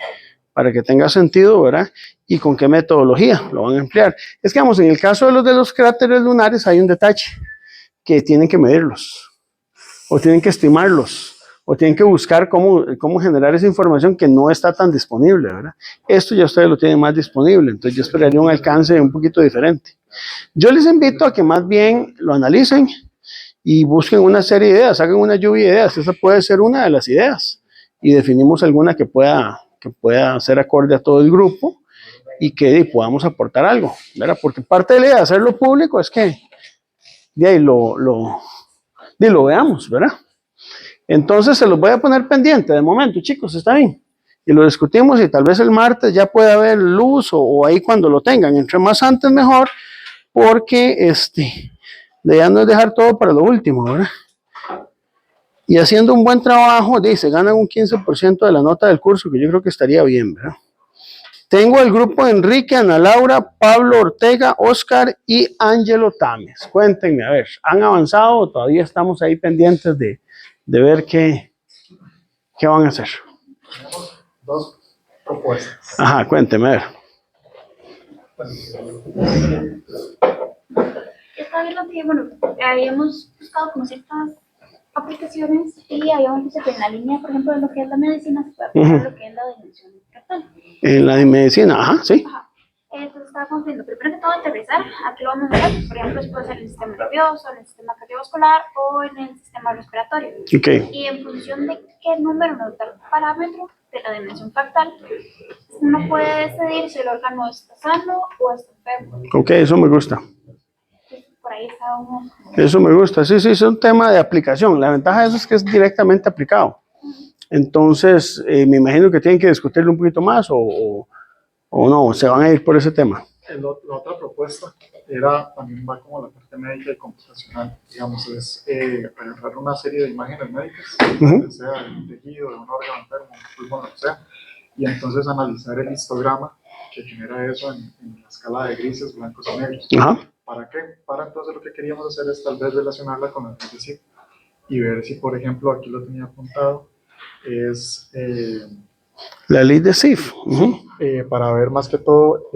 para que tenga sentido, ¿verdad? Y con qué metodología lo van a emplear. Es que, vamos, en el caso de los cráteres lunares hay un detalle, que tienen que medirlos, o tienen que estimarlos, o tienen que buscar cómo generar esa información que no está tan disponible, ¿verdad? Esto ya ustedes lo tienen más disponible, entonces yo esperaría un alcance un poquito diferente. Yo les invito a que más bien lo analicen y busquen una serie de ideas, hagan una lluvia de ideas, esa puede ser una de las ideas, y definimos alguna que pueda ser acorde a todo el grupo y que podamos aportar algo, ¿verdad? Porque parte de la idea de hacerlo público es que de ahí lo veamos, ¿verdad? Entonces se los voy a poner pendiente de momento, chicos, está bien. Y lo discutimos y tal vez el martes ya pueda haber luz o ahí cuando lo tengan. Entre más antes mejor, porque la idea no es dejar todo para lo último, ¿verdad? Y haciendo un buen trabajo, se ganan un 15% de la nota del curso, que yo creo que estaría bien, ¿verdad? Tengo el grupo de Enrique, Ana Laura, Pablo Ortega, Oscar y Ángelo Tames. Cuéntenme, a ver, ¿han avanzado o todavía estamos ahí pendientes de ver qué van a hacer? Tenemos dos propuestas. Ajá, cuénteme, a ver. Está bien lo que, bueno, habíamos buscado como ciertas aplicaciones y habíamos visto que en la línea, por ejemplo, de lo que es la medicina, se puede aplicar lo que es la dimensión fractal. En la medicina, ajá, sí. Ajá. Entonces estábamos viendo, primero que todo, aterrizar, aquí lo vamos a ver, por ejemplo, si puede ser en el sistema nervioso, en el sistema cardiovascular o en el sistema respiratorio. Ok. Y en función de qué número nos da el parámetro de la dimensión fractal, uno puede decidir si el órgano está sano o está enfermo. Ok, eso me gusta. Por ahí está uno. Eso me gusta, sí, es un tema de aplicación. La ventaja de eso es que es directamente aplicado. Entonces, me imagino que tienen que discutirlo un poquito más o no, se van a ir por ese tema. La otra propuesta también va como la parte médica y computacional, digamos, es agarrar una serie de imágenes médicas, ya sea de un tejido, de un órgano enfermo, un pulmón, lo que sea, y entonces analizar el histograma que genera eso en la escala de grises, blancos y negros. Ajá. ¿Para qué? Para entonces lo que queríamos hacer es tal vez relacionarla con el CIF y ver si, por ejemplo, aquí lo tenía apuntado, es la ley de CIF. para ver más que todo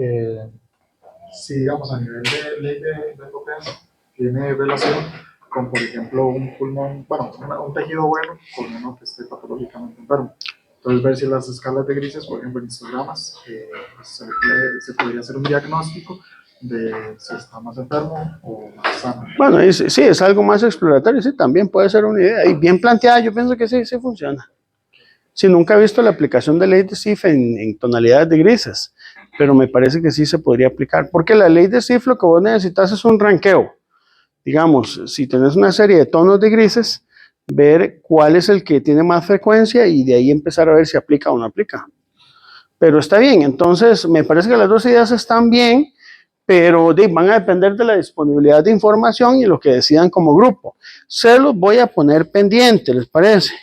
si, digamos, a nivel de ley de potencia tiene relación con, por ejemplo, un pulmón, bueno, un tejido bueno con uno que esté patológicamente enfermo. Entonces, ver si las escalas de grises, por ejemplo, en histogramas, se podría hacer un diagnóstico de si está más enfermo o más sano. Bueno, sí, es algo más exploratorio, sí, también puede ser una idea. Y bien planteada, yo pienso que sí funciona. Sí, nunca he visto la aplicación de ley de CIF en tonalidades de grises, pero me parece que sí se podría aplicar, porque la ley de CIF lo que vos necesitas es un ranqueo. Digamos, si tenés una serie de tonos de grises, ver cuál es el que tiene más frecuencia y de ahí empezar a ver si aplica o no aplica. Pero está bien, entonces me parece que las dos ideas están bien, pero van a depender de la disponibilidad de información y lo que decidan como grupo. Se los voy a poner pendiente, ¿les parece?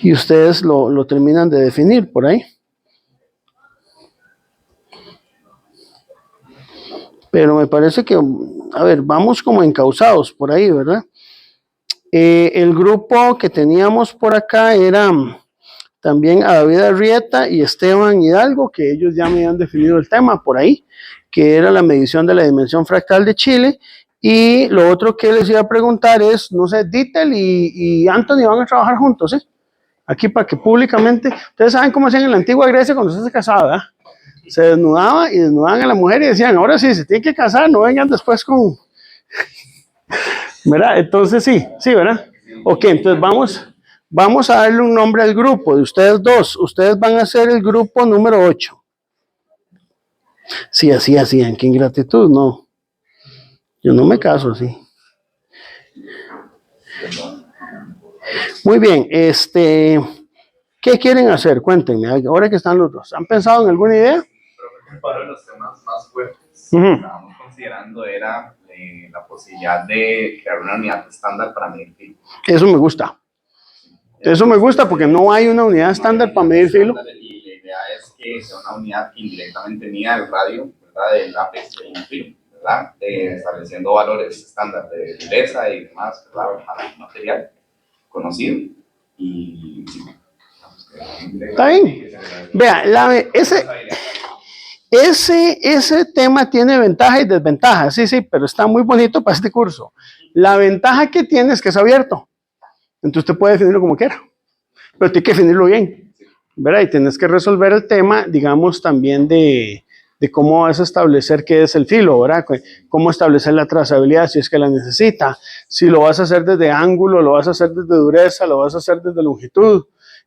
Y ustedes lo terminan de definir por ahí. Pero me parece que, a ver, vamos como encausados por ahí, ¿verdad? El grupo que teníamos por acá era también a David Arrieta y Esteban Hidalgo, que ellos ya me han definido el tema por ahí, que era la medición de la dimensión fractal de Chile. Y lo otro que les iba a preguntar es, no sé, Dittel y Anthony van a trabajar juntos, ¿sí? Aquí para que públicamente, ustedes saben cómo hacían en la antigua Grecia cuando se casaba, ¿verdad? Se desnudaba y desnudaban a la mujer y decían, ahora sí, se tiene que casar, no vengan después con... ¿Verdad? Entonces sí, ¿verdad? Ok, entonces vamos a darle un nombre al grupo de ustedes dos. Ustedes van a ser el grupo número 8. Sí, así hacían, qué ingratitud, no. Yo no me caso así. Muy bien, ¿qué quieren hacer? Cuéntenme, ahora que están los dos. ¿Han pensado en alguna idea? Para los temas más fuertes que estábamos considerando era la posibilidad de crear una unidad estándar para medir filo. Eso me gusta. Eso me gusta porque no hay una unidad estándar para medir filo. Y la idea es que sea una unidad que indirectamente mida el radio, ¿verdad?, del ápice del filo, ¿verdad? Estableciendo valores estándar de dureza y demás, ¿verdad?, para el material conocido. Y está bien. Vea, Ese tema tiene ventaja y desventaja, sí, pero está muy bonito para este curso. La ventaja que tiene es que es abierto. Entonces usted puede definirlo como quiera, pero tiene que definirlo bien, ¿verdad? Y tienes que resolver el tema, digamos, también de cómo vas a establecer qué es el filo, ¿verdad? Cómo establecer la trazabilidad si es que la necesita. Si lo vas a hacer desde ángulo, lo vas a hacer desde dureza, lo vas a hacer desde longitud.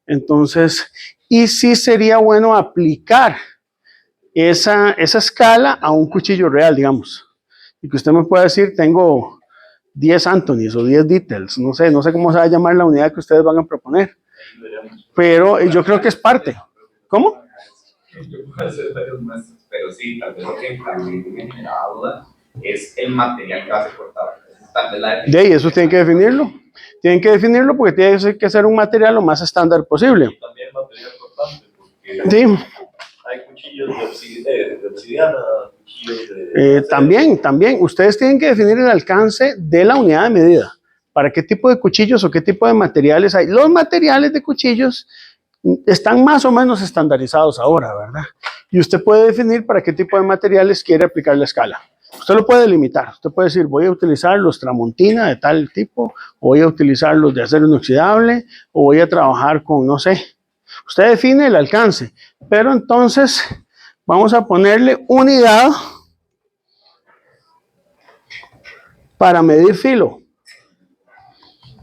Entonces, y sí sería bueno aplicar esa escala a un cuchillo real, digamos. Y que usted me pueda decir, tengo 10 Anthonys o 10 details, no sé cómo se va a llamar la unidad que ustedes van a proponer. Pero yo creo que es parte. ¿Cómo? Yo puedo hacer varios muestros, pero sí, tal vez lo que también me generaba duda es el material que vas a cortar. Tal vez la De ahí, eso tienen que definirlo. Tienen que definirlo porque tiene que ser un material lo más estándar posible. También material cortante, porque Sí. hay cuchillos de obsidiana, cuchillos de... También, ustedes tienen que definir el alcance de la unidad de medida. ¿Para qué tipo de cuchillos o qué tipo de materiales hay? Los materiales de cuchillos están más o menos estandarizados ahora, ¿verdad? Y usted puede definir para qué tipo de materiales quiere aplicar la escala. Usted lo puede limitar. Usted puede decir, voy a utilizar los Tramontina de tal tipo, o voy a utilizar los de acero inoxidable, o voy a trabajar con, no sé. Usted define el alcance, pero entonces vamos a ponerle unidad para medir filo.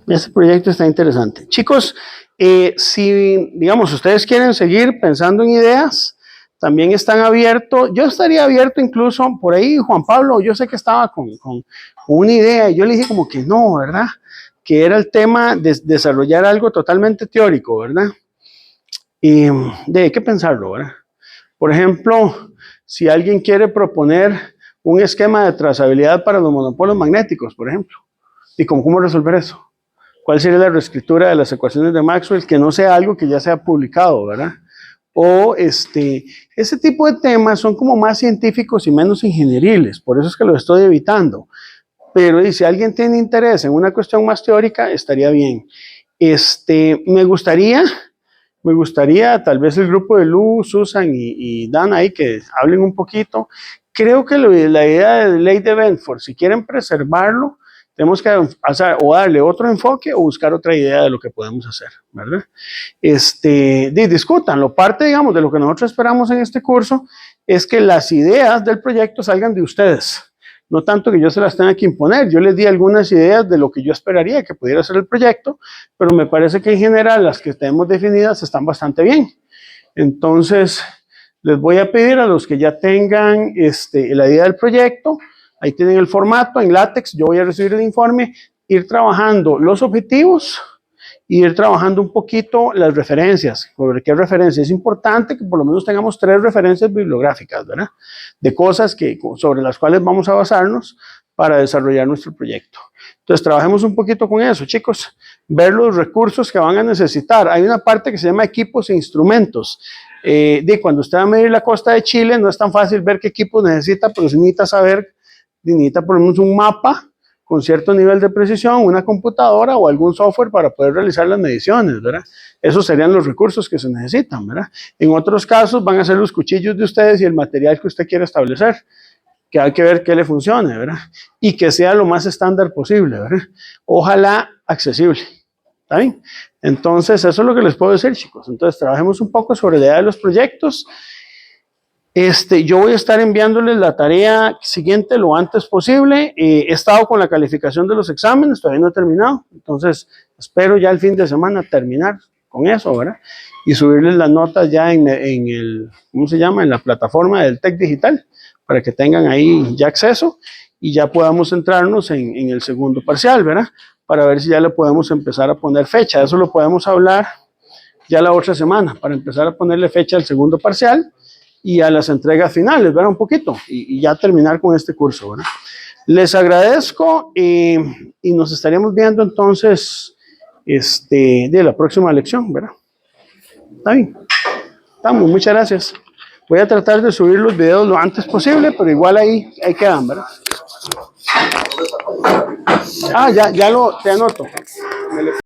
Este proyecto está interesante. Chicos, si, digamos, ustedes quieren seguir pensando en ideas, también están abiertos. Yo estaría abierto incluso, por ahí Juan Pablo, yo sé que estaba con una idea y yo le dije como que no, ¿verdad? Que era el tema de desarrollar algo totalmente teórico, ¿verdad? Y hay que pensarlo, ¿verdad? Por ejemplo, si alguien quiere proponer un esquema de trazabilidad para los monopolos magnéticos, por ejemplo, ¿y cómo resolver eso? ¿Cuál sería la reescritura de las ecuaciones de Maxwell? Que no sea algo que ya sea publicado, ¿verdad? O ese tipo de temas son como más científicos y menos ingenieriles, por eso es que los estoy evitando. Pero si alguien tiene interés en una cuestión más teórica, estaría bien. Me gustaría tal vez el grupo de Lu, Susan y Dan ahí que hablen un poquito. Creo que la idea de ley de Benford, si quieren preservarlo, tenemos que hacer, o darle otro enfoque o buscar otra idea de lo que podemos hacer, ¿verdad? Discútanlo. Parte, digamos, de lo que nosotros esperamos en este curso es que las ideas del proyecto salgan de ustedes. No tanto que yo se las tenga que imponer. Yo les di algunas ideas de lo que yo esperaría que pudiera ser el proyecto, pero me parece que en general las que tenemos definidas están bastante bien. Entonces, les voy a pedir a los que ya tengan la idea del proyecto, ahí tienen el formato en látex, yo voy a recibir el informe, ir trabajando los objetivos y ir trabajando un poquito las referencias. ¿Sobre qué referencia? Es importante que por lo menos tengamos 3 referencias bibliográficas, ¿verdad? De cosas sobre las cuales vamos a basarnos para desarrollar nuestro proyecto. Entonces, trabajemos un poquito con eso, chicos. Ver los recursos que van a necesitar. Hay una parte que se llama equipos e instrumentos. Cuando usted va a medir la costa de Chile, no es tan fácil ver qué equipos necesita, pero sí necesita saber, necesita por lo menos un mapa con cierto nivel de precisión, una computadora o algún software para poder realizar las mediciones, ¿verdad? Esos serían los recursos que se necesitan, ¿verdad? En otros casos van a ser los cuchillos de ustedes y el material que usted quiera establecer, que hay que ver qué le funcione, ¿verdad? Y que sea lo más estándar posible, ¿verdad? Ojalá accesible, ¿está bien? Entonces, eso es lo que les puedo decir, chicos. Entonces, trabajemos un poco sobre la idea de los proyectos. Yo voy a estar enviándoles la tarea siguiente lo antes posible. He estado con la calificación de los exámenes, todavía no he terminado. Entonces, espero ya el fin de semana terminar con eso, ¿verdad? Y subirles las notas ya en ¿cómo se llama? En la plataforma del TEC Digital, para que tengan ahí ya acceso y ya podamos centrarnos en el segundo parcial, ¿verdad? Para ver si ya le podemos empezar a poner fecha. Eso lo podemos hablar ya la otra semana, para empezar a ponerle fecha al segundo parcial y a las entregas finales, ¿verdad? Un poquito, y ya terminar con este curso, ¿verdad? Les agradezco y nos estaríamos viendo entonces de la próxima lección, ¿verdad? ¿Está bien? Estamos, muchas gracias. Voy a tratar de subir los videos lo antes posible, pero igual ahí quedan, ¿verdad? Ya te anoto.